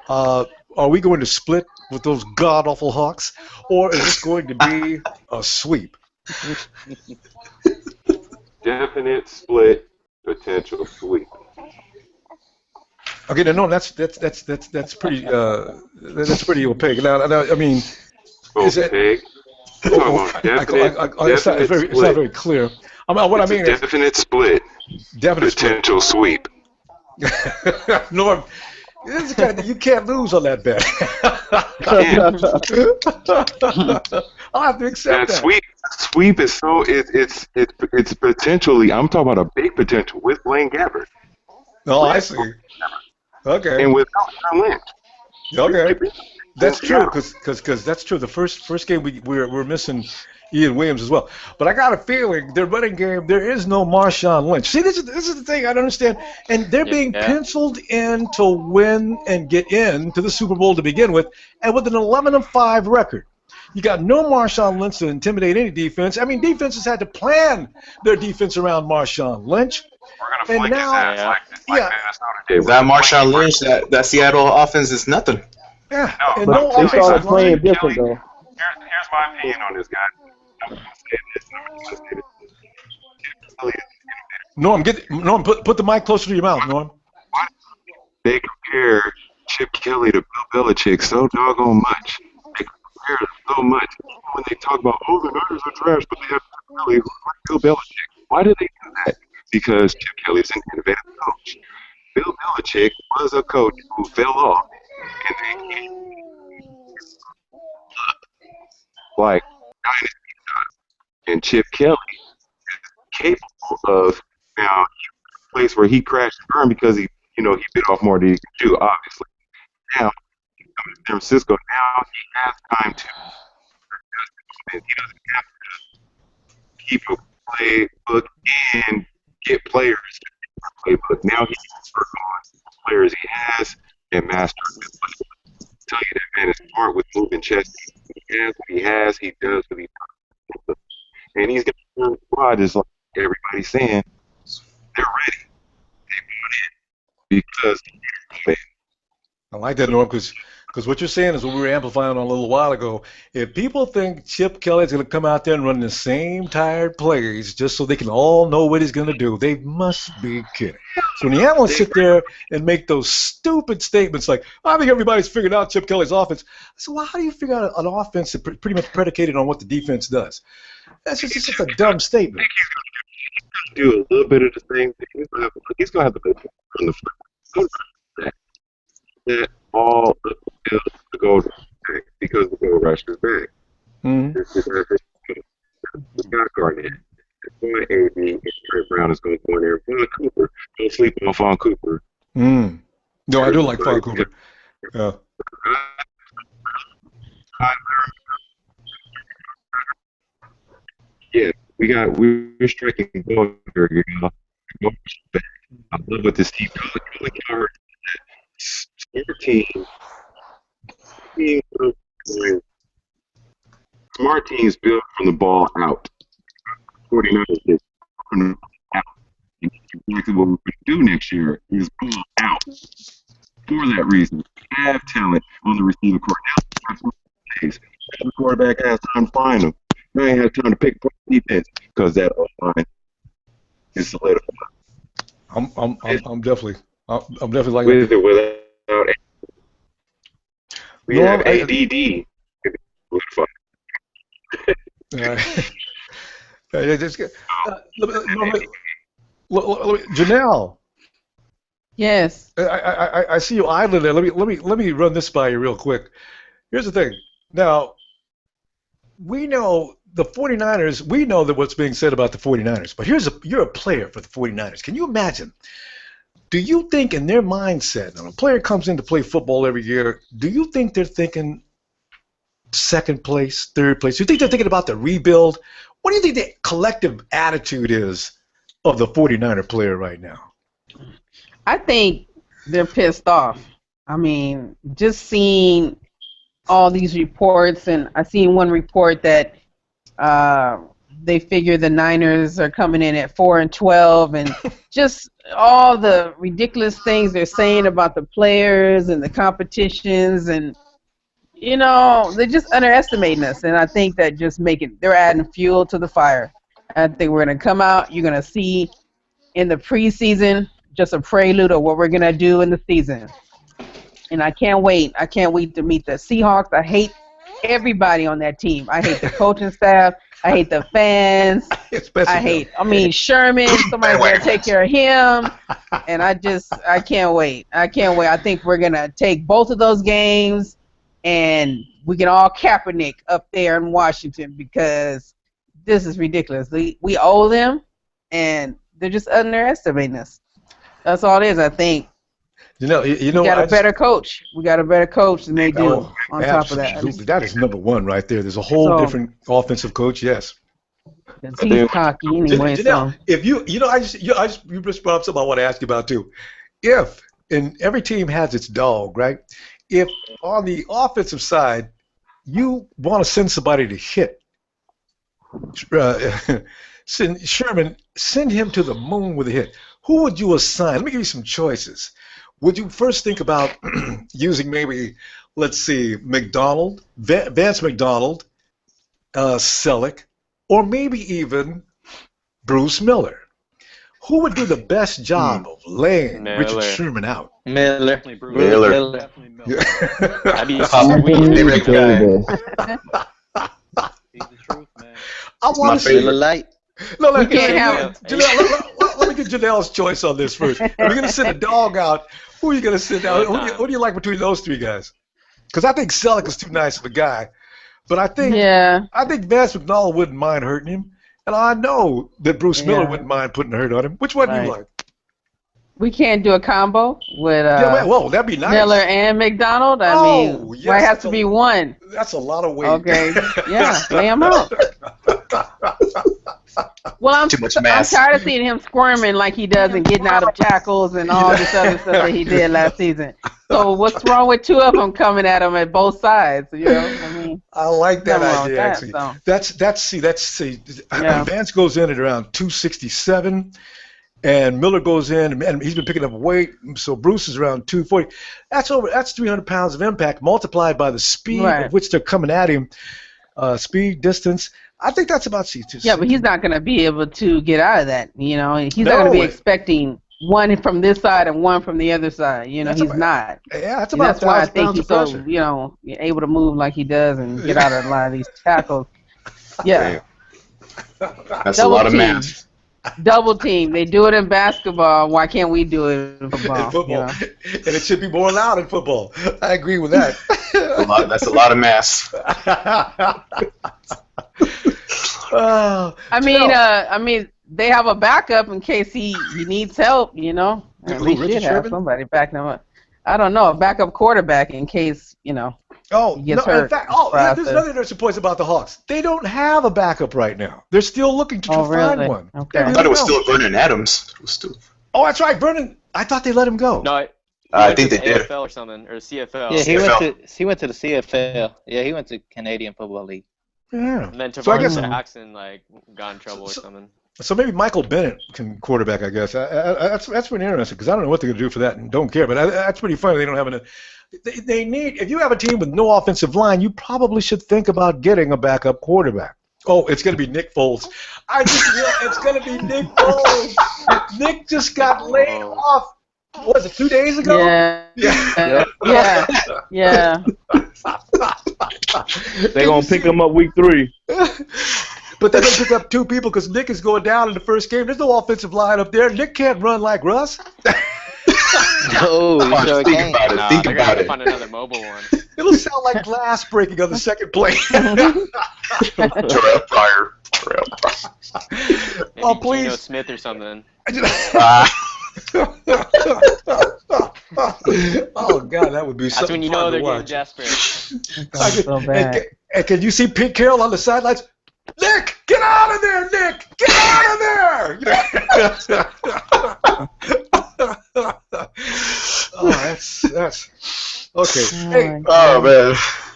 Are we going to split with those god-awful Hawks, or is this going to be a sweep? Definite split, potential sweep. Okay, no, that's pretty opaque. Now, I mean, is it? It's not very clear. I mean, what I mean is definite split, potential sweep. Norm, this is the kind of thing you can't lose on that bet. I'll have to accept that. Sweep is so it's potentially. I'm talking about a big potential with Blaine Gabbert. Oh, I see. Okay. And with Lynch. Okay. That's true, because that's true. The first game we're missing Ian Williams as well. But I got a feeling their running game, there is no Marshawn Lynch. See, this is the thing I don't understand. And they're being penciled in to win and get into the Super Bowl to begin with, and with an 11-5 record. You got no Marshawn Lynch to intimidate any defense. I mean, defenses had to plan their defense around Marshawn Lynch. We're gonna flick his ass like That Marshawn Lynch, that Seattle offense is nothing. Yeah, and no they started playing different though. Here's my opinion on this guy. I'm gonna say this. Norm, put the mic closer to your mouth, Norm. They compare Chip Kelly to Bill Belichick so doggone much. They compare them so much. When they talk about, the Niners are trash, but they have Bill Belichick. Why do they do that? Because Chip Kelly's an innovative coach. Bill Belichick was a coach who fell off, and they came up like dynasty style. And Chip Kelly is capable of now a place where he crashed and burned because he bit off more than he could chew, obviously. Now, he's coming San Francisco. Now he has time to adjust. He doesn't have to keep a playbook and get players to playbook. Now he can work on the players he has and master his playbook. I tell you that man is smart with moving chess. He has what he has. He does what he does. And he's got a squad, just like everybody's saying. They're ready. They want it because man. I like that, Norm, because what you're saying is what we were amplifying on a little while ago. If people think Chip Kelly's going to come out there and run the same tired plays just so they can all know what he's going to do, they must be kidding. So when the analysts sit there and make those stupid statements like, I think everybody's figured out Chip Kelly's offense, I said, well, how do you figure out an offense that's pretty much predicated on what the defense does? That's just a dumb statement. Do a little bit of the same thing. He's going to have to go on the front. That all up the field to go back because the goal rush is back. Mm-hmm. The back Garnett. That's why AB and Trey Brown is going to go in there. Vaughn Cooper. Don't sleep on Vaughn Cooper. No, I do like Vaughn Cooper. Yeah. Yeah, we're striking gold here, you know. I love what this team Colin Kaepernick. Smart teams build from the ball out. 49ers is from the ball out. And exactly what we're going to do next year is ball out. For that reason, have talent on the receiver court. Now, the quarterback has time to find them. Now he has time to pick defense because that line is solidified. I'm definitely like with or without. We have ADD. Janelle. Yes. I see you idling there. Let me run this by you real quick. Here's the thing. Now, we know the 49ers, we know that what's being said about the 49ers, but you're a player for the 49ers. Can you imagine? Do you think in their mindset, when a player comes in to play football every year, do you think they're thinking second place, third place? Do you think they're thinking about the rebuild? What do you think the collective attitude is of the 49er player right now? I think they're pissed off. I mean, just seeing all these reports, and I seen one report that they figure the Niners are coming in at 4-12, and just all the ridiculous things they're saying about the players and the competitions, and you know, they're just underestimating us. And I think that they're adding fuel to the fire. I think we're gonna come out. You're gonna see in the preseason just a prelude of what we're gonna do in the season. And I can't wait. I can't wait to meet the Seahawks. I hate everybody on that team. I hate the coaching staff. I hate the fans. Sherman. Somebody's going to take care of him. And I can't wait. I can't wait. I think we're going to take both of those games, and we can all Kaepernick up there in Washington, because this is ridiculous. We owe them, and they're just underestimating us. That's all it is, I think. You know, we got a better coach. We got a better coach than they do. On top of that, that is number one right there. There's a whole different offensive coach. Yes. He's cocky anyway. Janelle, if you just brought up something I want to ask you about too. And every team has its dog, right? If on the offensive side you want to send somebody to hit Sherman, send him to the moon with a hit. Who would you assign? Let me give you some choices. Would you first think about using maybe, let's see, Vance McDonald, Selleck, or maybe even Bruce Miller? Who would do the best job of laying Richard Sherman out? Miller. Definitely Bruce Miller. That'd be favorite guy. He's the truth, man. I want to see light. No, let me get Janelle's choice on this first. If you're going to send a dog out, who are you going to send out? Who do you like between those three guys? Because I think Selleck is too nice of a guy. But I think Vance McDonald wouldn't mind hurting him. And I know that Bruce Miller wouldn't mind putting a hurt on him. Which one do you like? We can't do a combo with whoa, that'd be nice. Miller and McDonald. I mean, yes, might have to be one. That's a lot of weight. Okay, yeah, lay him out. Well, I'm tired of seeing him squirming like he does and getting out of tackles and all this other stuff that he did last season. So what's wrong with two of them coming at him at both sides? You know, I mean, I like that idea. Actually, that's Yeah. Vance goes in at around 267, and Miller goes in, and he's been picking up weight. So Bruce is around 240. That's 300 pounds of impact multiplied by the speed at which they're coming at him. Speed, distance. I think that's about C2. Yeah, but he's not going to be able to get out of that. You know, he's not going to be expecting one from this side and one from the other side. You know, he's not. Yeah, that's And about that's why I 1,000 think pounds he's of so, pressure. you know, able to move like he does and get out of a lot of these tackles. Yeah. That's a lot of math. Double team. They do it in basketball. Why can't we do it in football? In football. You know? And it should be more allowed in football. I agree with that. That's a lot of math. I mean, they have a backup in case he needs help. You know, we should have somebody backing him up. I don't know, a backup quarterback in case he gets hurt. In fact, there's another interesting point about the Hawks. They don't have a backup right now. They're still looking to find one. Okay. I thought it was still Vernon Adams. It was still. Oh, that's right, Vernon. I thought they let him go. No, I think they did. AFL or something, or CFL. Yeah, he went to the CFL. Yeah, he went to Canadian Football League. Yeah. And then So I guess- Tavares Jackson got in trouble or something. So maybe Michael Bennett can quarterback, I guess. That's pretty interesting because I don't know what they're going to do for that and don't care. But that's pretty funny. They don't have enough. They need. If you have a team with no offensive line, you probably should think about getting a backup quarterback. Oh, it's going to be Nick Foles. I just realized it's going to be Nick Foles. Nick just got laid off. What was it, 2 days ago? Yeah. Yeah. They're going to pick him up week 3. But they're going to pick up 2 people because Nick is going down in the first game. There's no offensive line up there. Nick can't run like Russ. No, you sure Think can't. about it. Think They're about gonna it. find another mobile one. It'll sound like glass breaking on the second play. Terrell Pryor. Maybe Oh, Geno please. Smith or something. Oh, God, that would be That's something when you fun know to they're watch. getting desperate. So bad. And can you see Pete Carroll on the sidelines? Nick, get out of there, Nick! Get out of there! Oh, that's okay. Hey, man.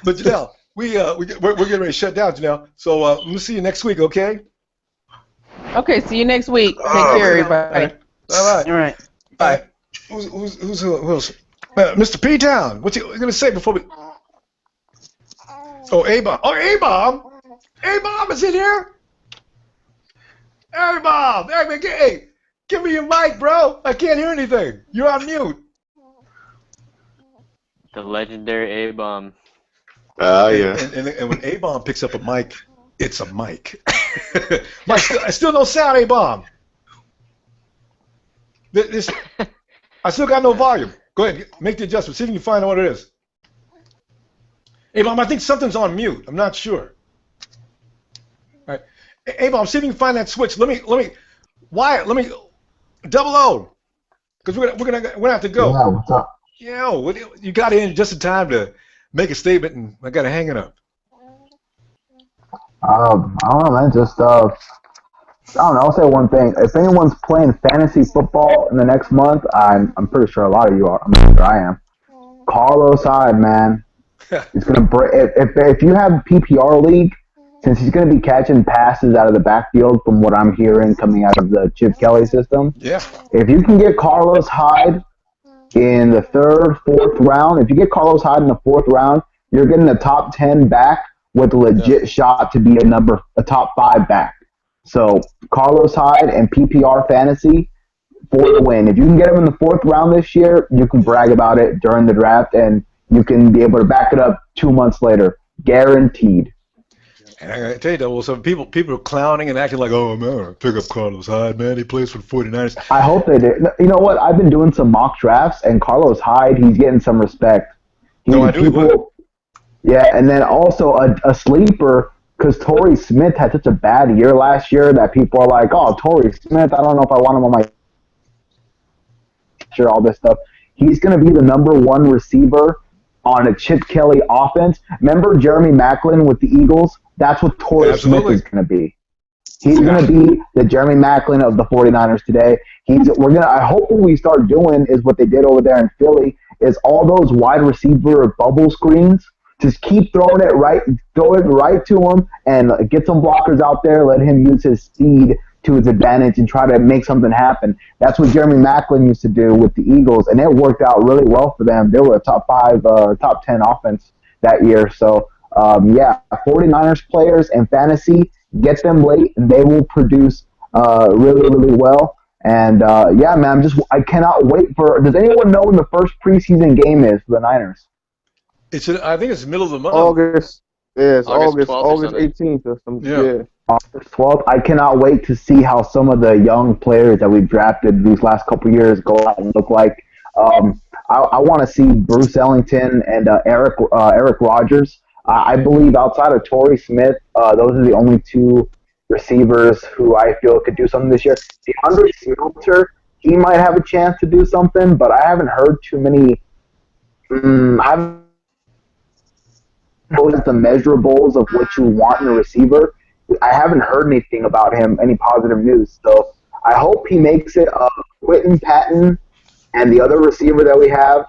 but Janelle, we're getting ready to shut down, Janelle. So we'll see you next week, okay? Okay, see you next week. Take care, everybody. All right. All right. Bye. Who else? Mr. P Town, what's he gonna say before we? Oh, A-Bomb. Oh, A-Bomb. A-Bomb is in here. A-Bomb. Hey, give me your mic, bro. I can't hear anything. You're on mute. The legendary A-Bomb. Yeah. And when A-Bomb picks up a mic, it's a mic. I still no sound, A-Bomb. I still got no volume. Go ahead, make the adjustment. See if you can find out what it is. A-Bomb, I think something's on mute. I'm not sure. All right. A-Bomb, see if you can find that switch. Let me Wyatt, let me double O. Because we're gonna have to go. Yeah, what's up? Yeah, you got in just in time to make a statement, and I got to hang it up. I don't know, man. Just I don't know. I'll say one thing. If anyone's playing fantasy football in the next month, I'm pretty sure a lot of you are. I'm sure I am. Carlos Hyde, man. He's gonna break. If you have a PPR league, since he's gonna be catching passes out of the backfield, from what I'm hearing coming out of the Chip Kelly system. Yeah. If you can get Carlos Hyde in the 3rd, 4th round, if you get Carlos Hyde in the 4th round, you're getting a top 10 back with a legit shot to be a top 5 back. So Carlos Hyde and PPR fantasy for the win. If you can get him in the 4th round this year, you can brag about it during the draft, and you can be able to back it up 2 months later, guaranteed. And I gotta tell you, though, some people are clowning and acting like, oh man, pick up Carlos Hyde, man. He plays for the 49ers. I hope they did. You know what? I've been doing some mock drafts, and Carlos Hyde, he's getting some respect. I knew he would. Yeah, and then also a sleeper, because Torrey Smith had such a bad year last year that people are like, oh, Torrey Smith, I don't know if I want him on my catcher, all this stuff. He's going to be the #1 receiver on a Chip Kelly offense. Remember Jeremy Maclin with the Eagles? That's what Torrey Smith is going to be. He's going to be the Jeremy Maclin of the 49ers today. I hope what we start doing is what they did over there in Philly is all those wide receiver bubble screens. Just keep throwing it right to him and get some blockers out there. Let him use his speed to his advantage and try to make something happen. That's what Jeremy Maclin used to do with the Eagles, and it worked out really well for them. They were a top 10 offense that year. So, 49ers players and fantasy, get them late, and they will produce really, really well. And, man, I cannot wait for – does anyone know when the first preseason game is for the Niners? I think it's the middle of the month. August. Yeah, it's August August 12th or 18th or something. Yeah. August 12th. I cannot wait to see how some of the young players that we've drafted these last couple years go out and look like. I want to see Bruce Ellington and Eric Rogers. I believe outside of Torrey Smith, those are the only two receivers who I feel could do something this year. DeAndre Smelter, he might have a chance to do something, but I haven't heard too many. I haven't heard the measurables of what you want in a receiver. I haven't heard anything about him, any positive news. So I hope he makes it. Quentin Patton and the other receiver that we have,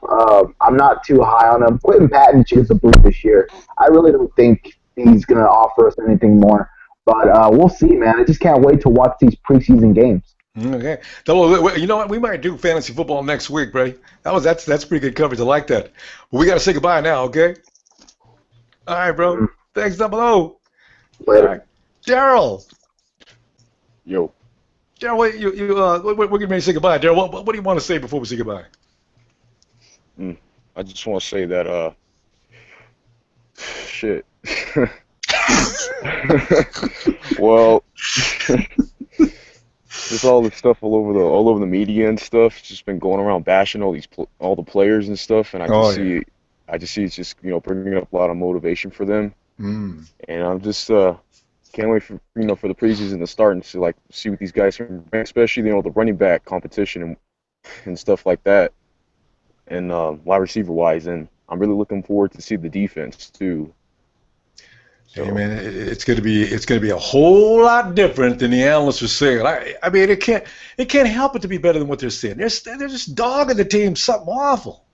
I'm not too high on him. Quentin Patton should get the boot this year. I really don't think he's going to offer us anything more. But we'll see, man. I just can't wait to watch these preseason games. Okay. You know what? We might do fantasy football next week, Bray. That's pretty good coverage. I like that. But we got to say goodbye now, okay? All right, bro. Thanks, Double O. Later. Right. Daryl. Yo. Daryl, we're getting ready to say goodbye. Daryl, what do you want to say before we say goodbye? I just want to say that, shit. Well, just all the stuff all over the media and stuff. It's just been going around bashing all the players and stuff, and I just see it's just bringing up a lot of motivation for them. And I'm just can't wait for for the preseason to start and see what these guys can bring, especially the running back competition and stuff like that, and wide receiver wise. And I'm really looking forward to see the defense too. So. Hey man, it's gonna be a whole lot different than the analysts are saying. I mean, it can't help but to be better than what they're saying. They're just dogging the team something awful,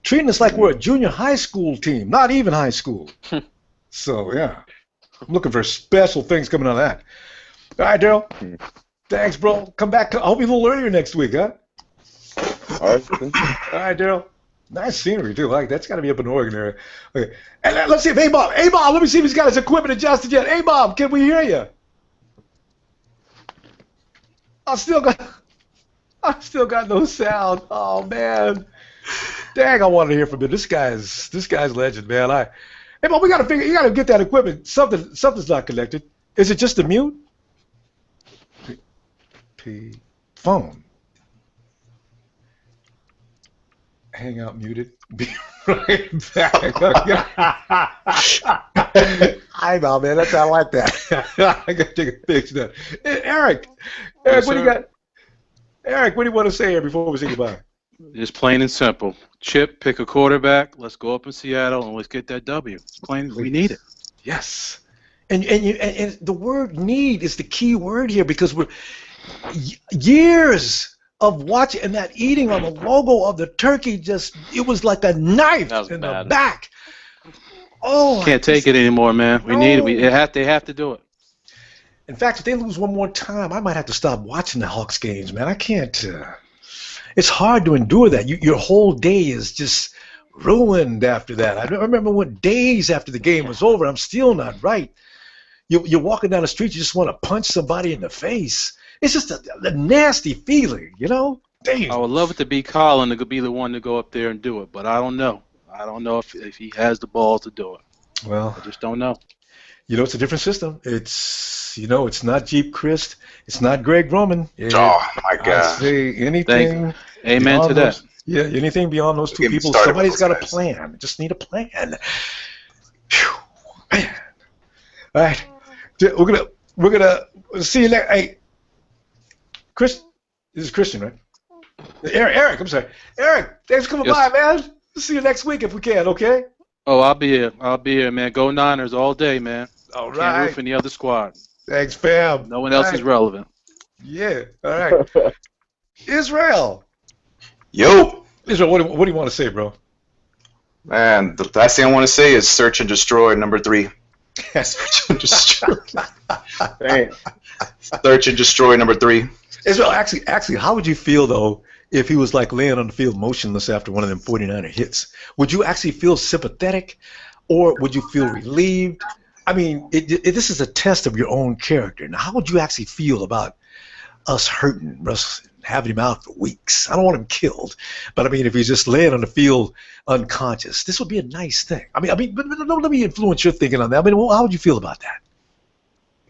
treating us like we're a junior high school team, not even high school. So yeah, I'm looking for special things coming out of that. All right, Daryl. Thanks, bro. Come back. I hope you're a little earlier next week, huh? All right. All right, Daryl. Nice scenery, too. That's got to be up in Oregon area. Okay. And let's see if A-Bob, let me see if he's got his equipment adjusted yet. A-Bob, can we hear you? I still got no sound. Oh, man. Dang, I wanted to hear from him. This guy's legend, man. Hey, Bob, you got to get that equipment. Something's not connected. Is it just a mute? Phone. Hang out muted. Be right back. I know, man. I like that. I got to take a picture of that. Hey, Eric, what do you got? Eric, what do you want to say here before we say goodbye? Just plain and simple. Chip, pick a quarterback. Let's go up in Seattle and let's get that W. Plain, we need it. Yes. And the word "need" is the key word here because we're years of watching and that eating on the logo of the turkey it was like a knife in the back. Oh, can't take it anymore, man. We need it. They have to do it. In fact, if they lose one more time, I might have to stop watching the Hawks games, man. I can't. It's hard to endure that. Your whole day is just ruined after that. I remember when days after the game was over, I'm still not right. You're walking down the street, you just want to punch somebody in the face. It's just a nasty feeling, Damn. I would love it to be Colin to be the one to go up there and do it, but I don't know. I don't know if he has the balls to do it. Well, I just don't know. It's a different system. It's it's not Jeep Christ. It's not Greg Roman. Oh my God! I say anything. Amen to that. Yeah, anything beyond those two people. Somebody's got a plan. Just need a plan. Whew, man. All right, we're gonna see you next. Hey, Chris, this is Christian, right? Eric, I'm sorry. Eric, thanks for coming by, man. See you next week if we can, okay? Oh, I'll be here. I'll be here, man. Go Niners all day, man. All Can't right. root for any other squad. Thanks, fam. No one else is relevant. Yeah. All right. Israel. Yo. Israel, what do you want to say, bro? Man, the last thing I want to say is search and destroy number 3. Search and destroy. Search and destroy number 3. Israel, actually, how would you feel though if he was like laying on the field motionless after one of them 49er hits? Would you actually feel sympathetic, or would you feel relieved? I mean, this is a test of your own character. Now, how would you actually feel about us hurting Russ, having him out for weeks? I don't want him killed, but I mean, if he's just laying on the field unconscious, this would be a nice thing. I mean, but don't let me influence your thinking on that. I mean, how would you feel about that?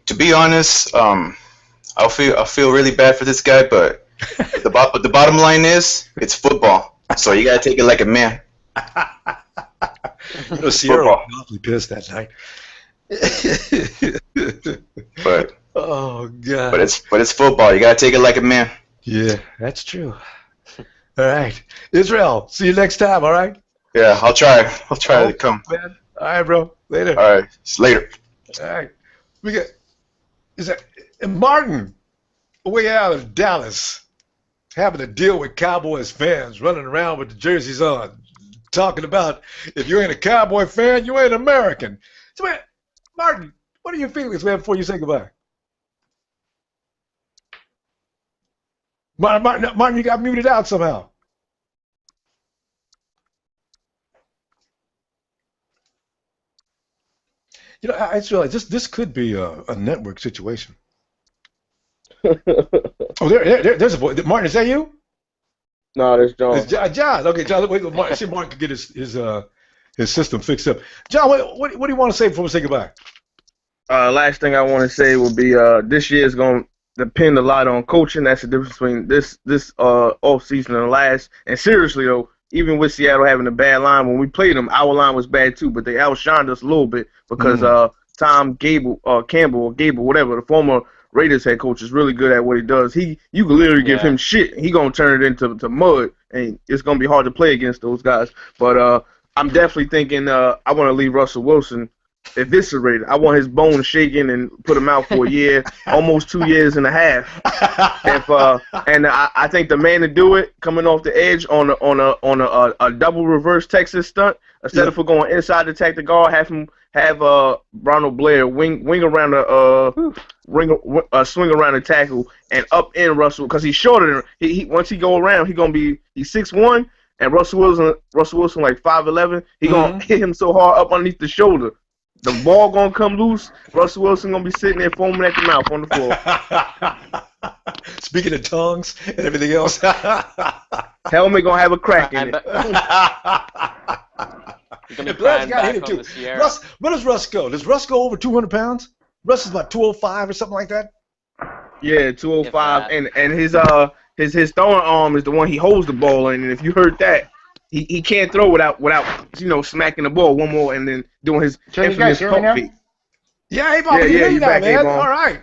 To be honest, I'll feel really bad for this guy, but the bottom line is it's football, so you gotta take it like a man. You know, Sierra was awfully pissed that night. But oh god. But it's football. You gotta take it like a man. Yeah, that's true. All right, Israel. See you next time. All right. Yeah, I'll try to come. Man. All right, bro. Later. All right, later. All right. We got Martin, way out of Dallas, having to deal with Cowboys fans running around with the jerseys on, talking about if you ain't a Cowboy fan, you ain't American. So, man, Martin, what are your feelings, man, before you say goodbye? Martin, you got muted out somehow. You know, I just realized this could be a network situation. Oh, there's a voice. Martin, is that you? No, that's John. It's John. Okay, John. Wait, Martin, see if Martin can get his system fixed up. John, what do you want to say before we say goodbye? Last thing I want to say will be this year is going to depend a lot on coaching. That's the difference between this off season and last. And seriously though, even with Seattle having a bad line, when we played them, our line was bad too, but they outshined us a little bit because Tom Campbell, whatever, the former Raiders head coach, is really good at what he does. You can literally give him shit, he gonna turn it into mud, and it's gonna be hard to play against those guys. But I'm definitely thinking I want to leave Russell Wilson eviscerated. I want his bones shaken and put him out for a year, almost 2 years and a half. And I think the man to do it, coming off the edge on a double reverse Texas stunt, instead of going inside to attack the guard, have Ronald Blair wing around swing around the tackle and up in Russell, because he's shorter than he once he go around, he's 6'1", and Russell Wilson like 5'11". He gonna hit him so hard up underneath the shoulder. The ball gonna come loose. Russell Wilson gonna be sitting there foaming at the mouth on the floor. Speaking of tongues and everything else. Helmet gonna have a crack in it. Blair's got hit him too. Where does Russ go? Does Russ go over 200 pounds? Russ is about 205 or something like that. Yeah, 205, and his throwing arm is the one he holds the ball in, and if you heard that, he can't throw without smacking the ball one more and then doing his infamous pump feet. Yeah, hey, Bob, you back, man. All right.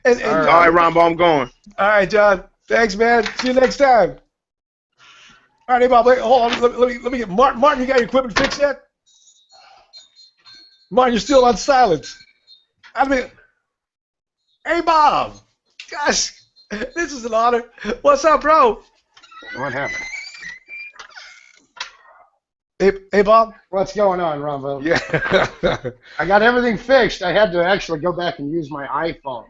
All right, Ronbo, I'm going. All right, John. Thanks, man. See you next time. All right, hey, Bob, wait, hold on. Let me get Martin. Martin, you got your equipment fixed yet? Martin, you're still on silence. Hey, Bob. Gosh, this is an honor. What's up, bro? What happened? Hey, Bob. What's going on, Ronbo? Yeah. I got everything fixed. I had to actually go back and use my iPhone.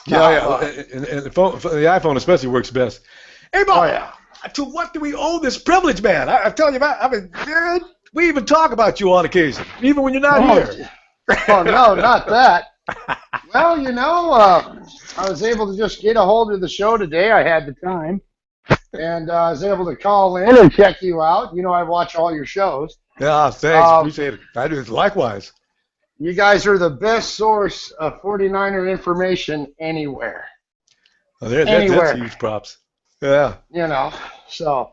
Yeah. And the iPhone especially works best. Hey, Bob. To what do we owe this privilege, man? I tell you, man, we even talk about you on occasion, even when you're not here. Oh, no, not that. Well, I was able to just get a hold of the show today. I had the time. And I was able to call in and check you out. I watch all your shows. Yeah, thanks. Appreciate it. I do likewise. You guys are the best source of 49er information anywhere. Oh, that's huge props. Yeah. So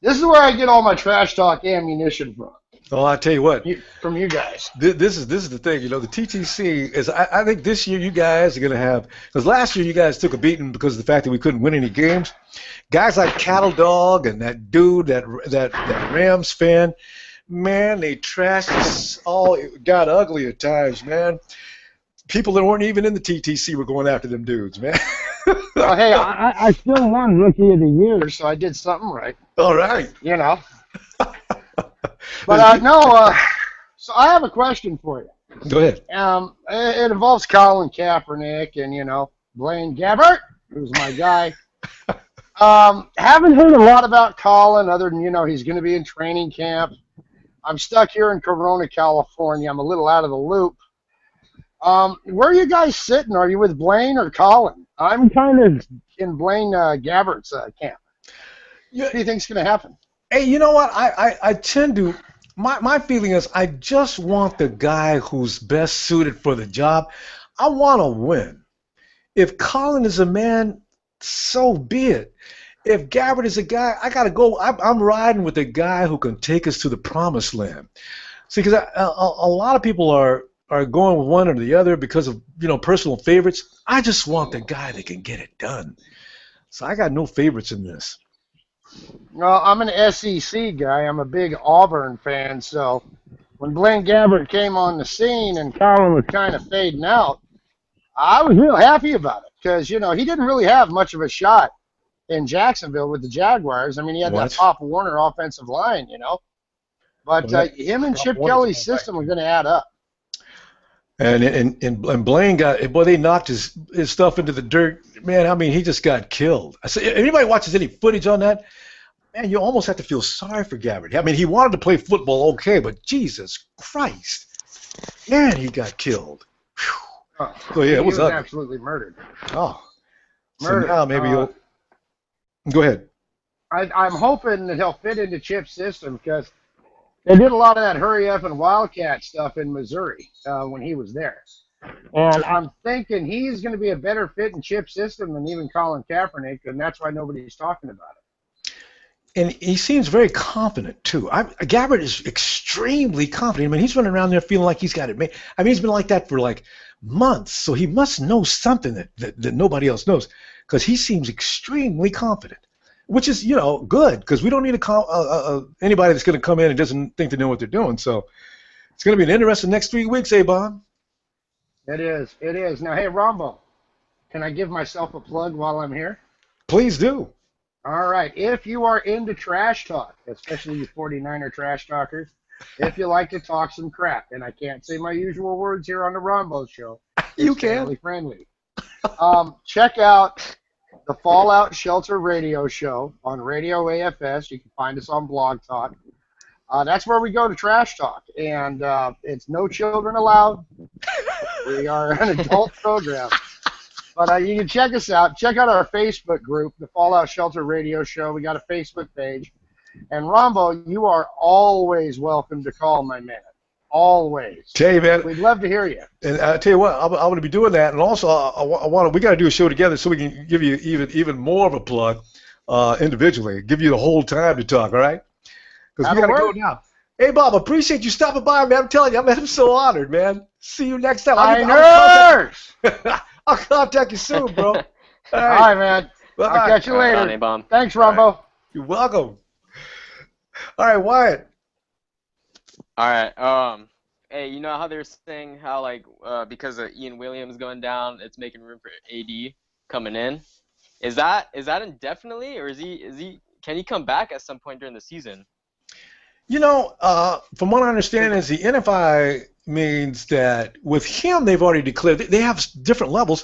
this is where I get all my trash talk ammunition from. Oh, I tell you what. From you guys. This is the thing. You know, the TTC is. I think this year you guys are going to have, because last year you guys took a beating because of the fact that we couldn't win any games. Guys like Cattle Dog and that dude, that Rams fan, man, they trashed us all. It got ugly at times, man. People that weren't even in the TTC were going after them dudes, man. Well, hey, I still won Rookie of the Year, so I did something right. All right. You know. But no, so I have a question for you. Go ahead. It involves Colin Kaepernick and, you know, Blaine Gabbert, who's my guy. Haven't heard a lot about Colin other than, you know, he's going to be in training camp. I'm stuck here in Corona, California. I'm a little out of the loop. Where are you guys sitting? Are you with Blaine or Colin? I'm kind of in Blaine Gabbert's camp. What do you think's going to happen? Hey, you know what? I tend to, my feeling is I just want the guy who's best suited for the job. I want to win. If Colin is a man, so be it. If Gabbert is a guy, I got to go. I'm riding with a guy who can take us to the promised land. See, because a lot of people are going with one or the other because of, you know, personal favorites. I just want the guy that can get it done. So I got no favorites in this. Well, I'm an SEC guy. I'm a big Auburn fan, so when Blaine Gabbert came on the scene and Colin was kind of fading out, I was real happy about it because, you know, he didn't really have much of a shot in Jacksonville with the Jaguars. I mean, he had that Pop Warner offensive line, you know. But him and Chip Kelly's system are going to add up. And Blaine they knocked his stuff into the dirt. Man, I mean, he just got killed. I say, if anybody watches any footage on that, man, you almost have to feel sorry for Gabbert. I mean, he wanted to play football, okay, but Jesus Christ, man, he got killed. Oh, so yeah, it was ugly. Absolutely murdered. Oh, murdered. So now maybe you'll go ahead. I'm hoping that he'll fit into Chip's system because they did a lot of that hurry up and Wildcat stuff in Missouri when he was there. And I'm thinking he's going to be a better fit in Chip's system than even Colin Kaepernick, and that's why nobody's talking about it. And he seems very confident, too. Gabbert is extremely confident. I mean, he's running around there feeling like he's got it made. I mean, he's been like that for like months, so he must know something that nobody else knows because he seems extremely confident. Which is, you know, good because we don't need anybody that's going to come in and doesn't think they know what they're doing. So it's going to be an interesting next 3 weeks, Bob? It is. It is. Now, hey, Ronbo, can I give myself a plug while I'm here? Please do. All right. If you are into trash talk, especially you 49er trash talkers, if you like to talk some crap, and I can't say my usual words here on the Ronbo show. You can. Family friendly. Check out the Fallout Shelter radio show on Radio AFS. You can find us on Blog Talk. That's where we go to trash talk, and it's no children allowed. We are an adult program. But you can check us out. Check out our Facebook group, the Fallout Shelter radio show. We got a Facebook page. And Ronbo, you are always welcome to call, my man. Always. Tell you, man. We'd love to hear you. And I tell you what, I'm going to be doing that. And also, we got to do a show together so we can give you even more of a plug individually. Give you the whole time to talk, all right? Because we got to go now. Hey, Bob, appreciate you stopping by, man. I'm telling you, I'm so honored, man. See you next time. I'll contact you soon, bro. All right, man. Bye-bye. I'll catch you later. Bomb. Thanks, Ronbo. Right. You're welcome. All right, Wyatt. All right. Hey, you know how they're saying how like because of Ian Williams going down, it's making room for AD coming in. Is that indefinitely, or can he come back at some point during the season? You know, from what I understand, is the NFI means that with him they've already declared they have different levels.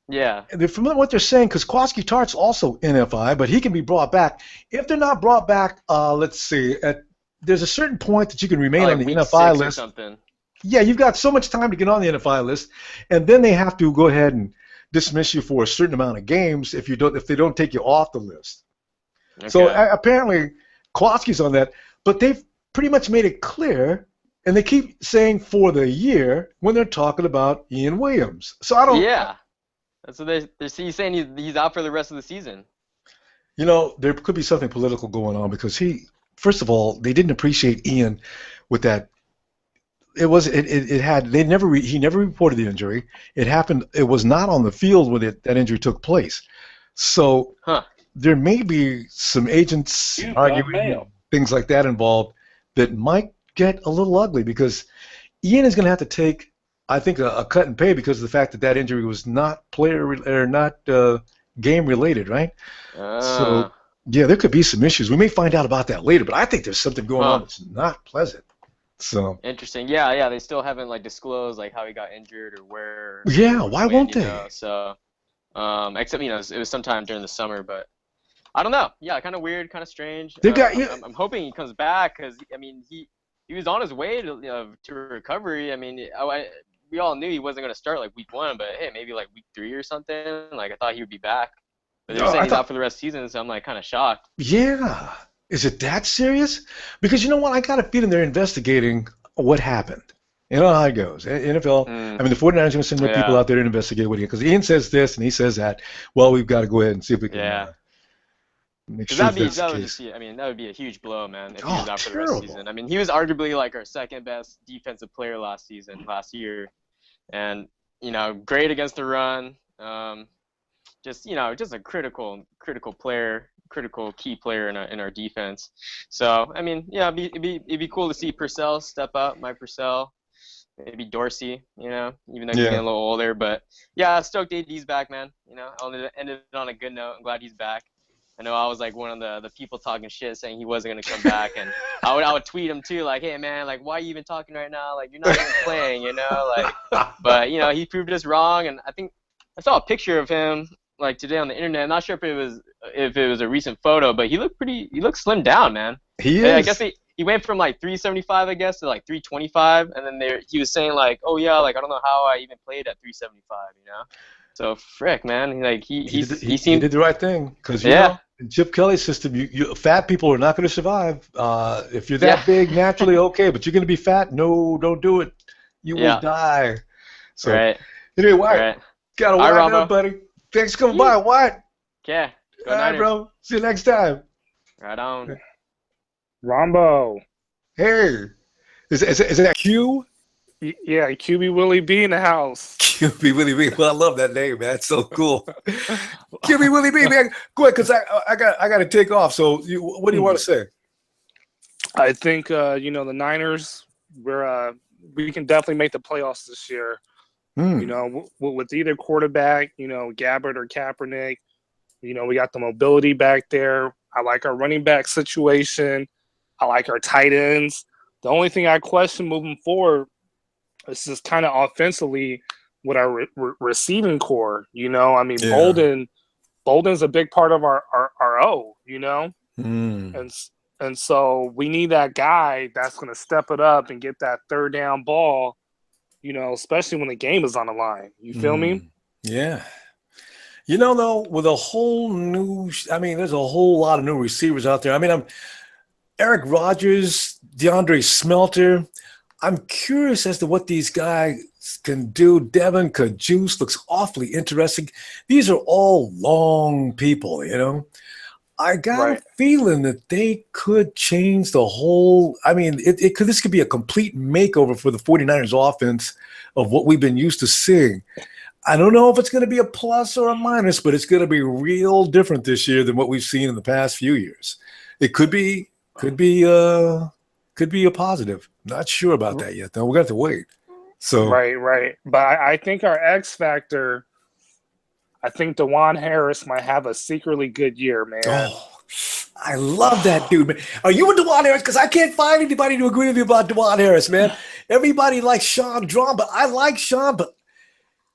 Yeah. From what they're saying, because Kwaski Tart's also NFI, but he can be brought back. If they're not brought back, let's see, there's a certain point that you can remain on the NFI list. Yeah, you've got so much time to get on the NFI list, and then they have to go ahead and dismiss you for a certain amount of games if they don't take you off the list. Okay. So apparently Kwaski's on that, but they've pretty much made it clear, and they keep saying for the year when they're talking about Ian Williams. So I don't. Yeah. That's what they're saying he's out for the rest of the season. You know, there could be something political going on because first of all, they didn't appreciate Ian with that. It had he never reported the injury. It happened. It was not on the field when that injury took place. So there may be some agents arguing things like that involved that might get a little ugly because Ian is going to have to take, I think, a cut and pay because of the fact that injury was not game related, right? So yeah, there could be some issues. We may find out about that later, but I think there's something going on that's not pleasant. So interesting. Yeah. They still haven't disclosed how he got injured or where. Yeah, why won't they? So, except it was sometime during the summer, but I don't know. Yeah, kind of weird, kind of strange. I'm hoping he comes back because he was on his way to recovery. We all knew he wasn't going to start week 1, but hey, maybe week 3 or something. I thought he would be back. But they're saying he's out for the rest of the season, so I'm kind of shocked. Yeah. Is it that serious? Because you know what? I got a feeling they're investigating what happened. You know how it goes. NFL, the 49ers are going to send their people out there to investigate what he, because Ian says this and he says that. Well, we've got to go ahead and see if we can make sure that's the case. That would be a huge blow, man, if he was out for the rest of the season. He was arguably our second best defensive player last year. And, great against the run. Just a critical player, critical key player in our defense. So it'd be cool to see Purcell step up, Mike Purcell, maybe Dorsey, even though he's getting a little older. But yeah, stoked AD's back, man. I ended on a good note. I'm glad he's back. I know I was one of the people talking shit saying he wasn't gonna come back, and I would tweet him too, hey man, why are you even talking right now? You're not even playing, But he proved us wrong, and I think I saw a picture of him today on the internet. I'm not sure if it was a recent photo, but he looked slimmed down, man. He is. I guess he went from 375, I guess, to 325, and then he was saying oh yeah, I don't know how I even played at 375, So frick, man, he did the right thing because in Chip Kelly's system, you fat people are not going to survive. If you're that big naturally, okay, but you're going to be fat. No, don't do it. You will die. So anyway, Wyatt, gotta wind up, buddy. Thanks for coming by, Wyatt. Okay. All right, bro. See you next time. Right on. Ronbo. Hey, is that Q? Yeah, QB Willie B in the house. QB Willie B. Well, I love that name, man. It's so cool. QB Willie B, man. Go ahead, because I got to take off. So, what do you want to say? I think the Niners we can definitely make the playoffs this year. With either quarterback, Gabbert or Kaepernick, we got the mobility back there. I like our running back situation. I like our tight ends. The only thing I question moving forward is just kind of offensively with our receiving core. Bolden's a big part of our O. And so we need that guy that's going to step it up and get that third down ball. Especially when the game is on the line. You feel me? Yeah. Though, with a whole new there's a whole lot of new receivers out there. I'm Eric Rodgers, DeAndre Smelter. I'm curious as to what these guys can do. Devin Kajus looks awfully interesting. These are all long people, I got a feeling that they could change the whole. This could be a complete makeover for the 49ers offense of what we've been used to seeing. I don't know if it's going to be a plus or a minus, but it's going to be real different this year than what we've seen in the past few years. It could be a positive. Not sure about that yet, though. We're going to have to wait. So right. But I think our X factor. I think DeJuan Harris might have a secretly good year, man. Oh, I love that dude, man. Are you a DeJuan Harris? Because I can't find anybody to agree with you about DeJuan Harris, man. Everybody likes Sean Drawn, but I like Sean. But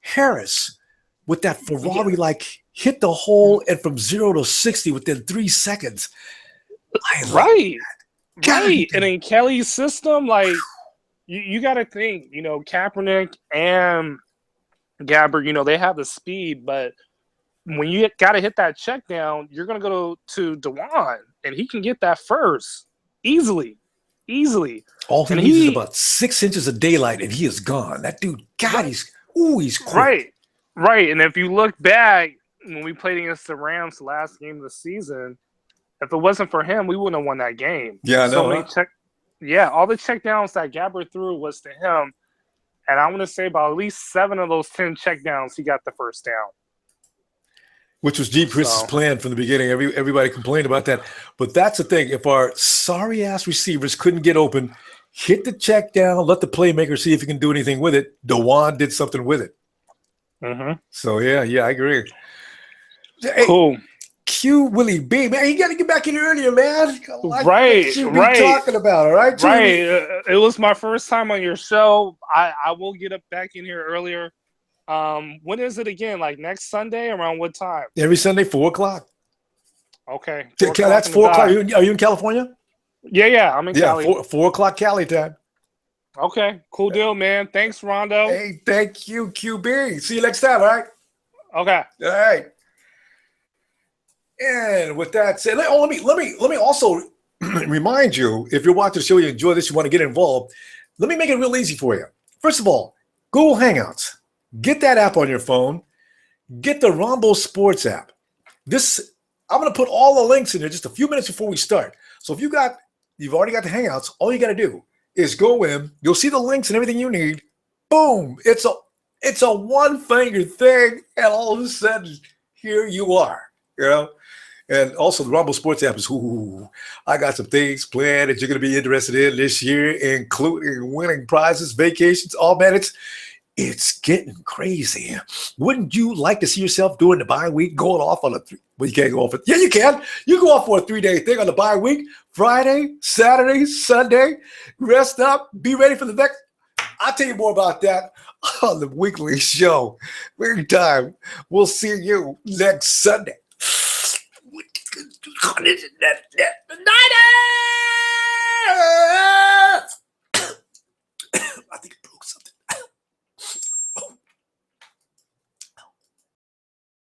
Harris, with that Ferrari, hit the hole and from 0 to 60 within 3 seconds. Right. And in Kelly's system, you got to think, Kaepernick and Gabbert, they have the speed, but when you got to hit that check down, you're going to go to DeJuan, and he can get that first easily. All he needs is about 6 inches of daylight, and he is gone. That dude, God, he's quick. Right. And if you look back when we played against the Rams last game of the season, if it wasn't for him, we wouldn't have won that game. Yeah, I know. all the checkdowns that Gabbert threw was to him, and I want to say about at least 7 of those 10 checkdowns he got the first down. Which was G. Chris's plan from the beginning. Everybody complained about that. But that's the thing. If our sorry-ass receivers couldn't get open, hit the check down, let the playmaker see if he can do anything with it. DeJuan did something with it. Mm-hmm. So, yeah, I agree. Hey, cool. Q Willie B. Man, you got to get back in earlier, man. Right. Talking about, all right? Right. It was my first time on your show. I will get up back in here earlier. When is it again? Like next Sunday? Around what time? Every Sunday, 4 o'clock. Okay. That's 4 o'clock. Are you in California? Yeah, I'm in Cali. 4 o'clock Cali time. Okay, cool deal, man. Thanks, Rondo. Hey, thank you, QB. See you next time, all right? Okay. All right. And with that said, let me also remind you, if you're watching the show, you enjoy this, you want to get involved, let me make it real easy for you. First of all, Google Hangouts. Get that app on your phone. Get the Ronbo Sports app. I'm going to put all the links in there just a few minutes before we start. So if you've already got the Hangouts, all you got to do is go in. You'll see the links and everything you need. Boom! It's a one-finger thing, and all of a sudden, here you are. You know. And also, the Ronbo Sports app is, I got some things planned that you're going to be interested in this year, including winning prizes, vacations, all man. It's getting crazy. Wouldn't you like to see yourself during the bye week going off on you can't go off. Yeah, you can. You go off for a 3-day thing on the bye week. Friday, Saturday, Sunday. Rest up. Be ready for the next. I'll tell you more about that on the weekly show. Meantime, we'll see you next Sunday. Niners!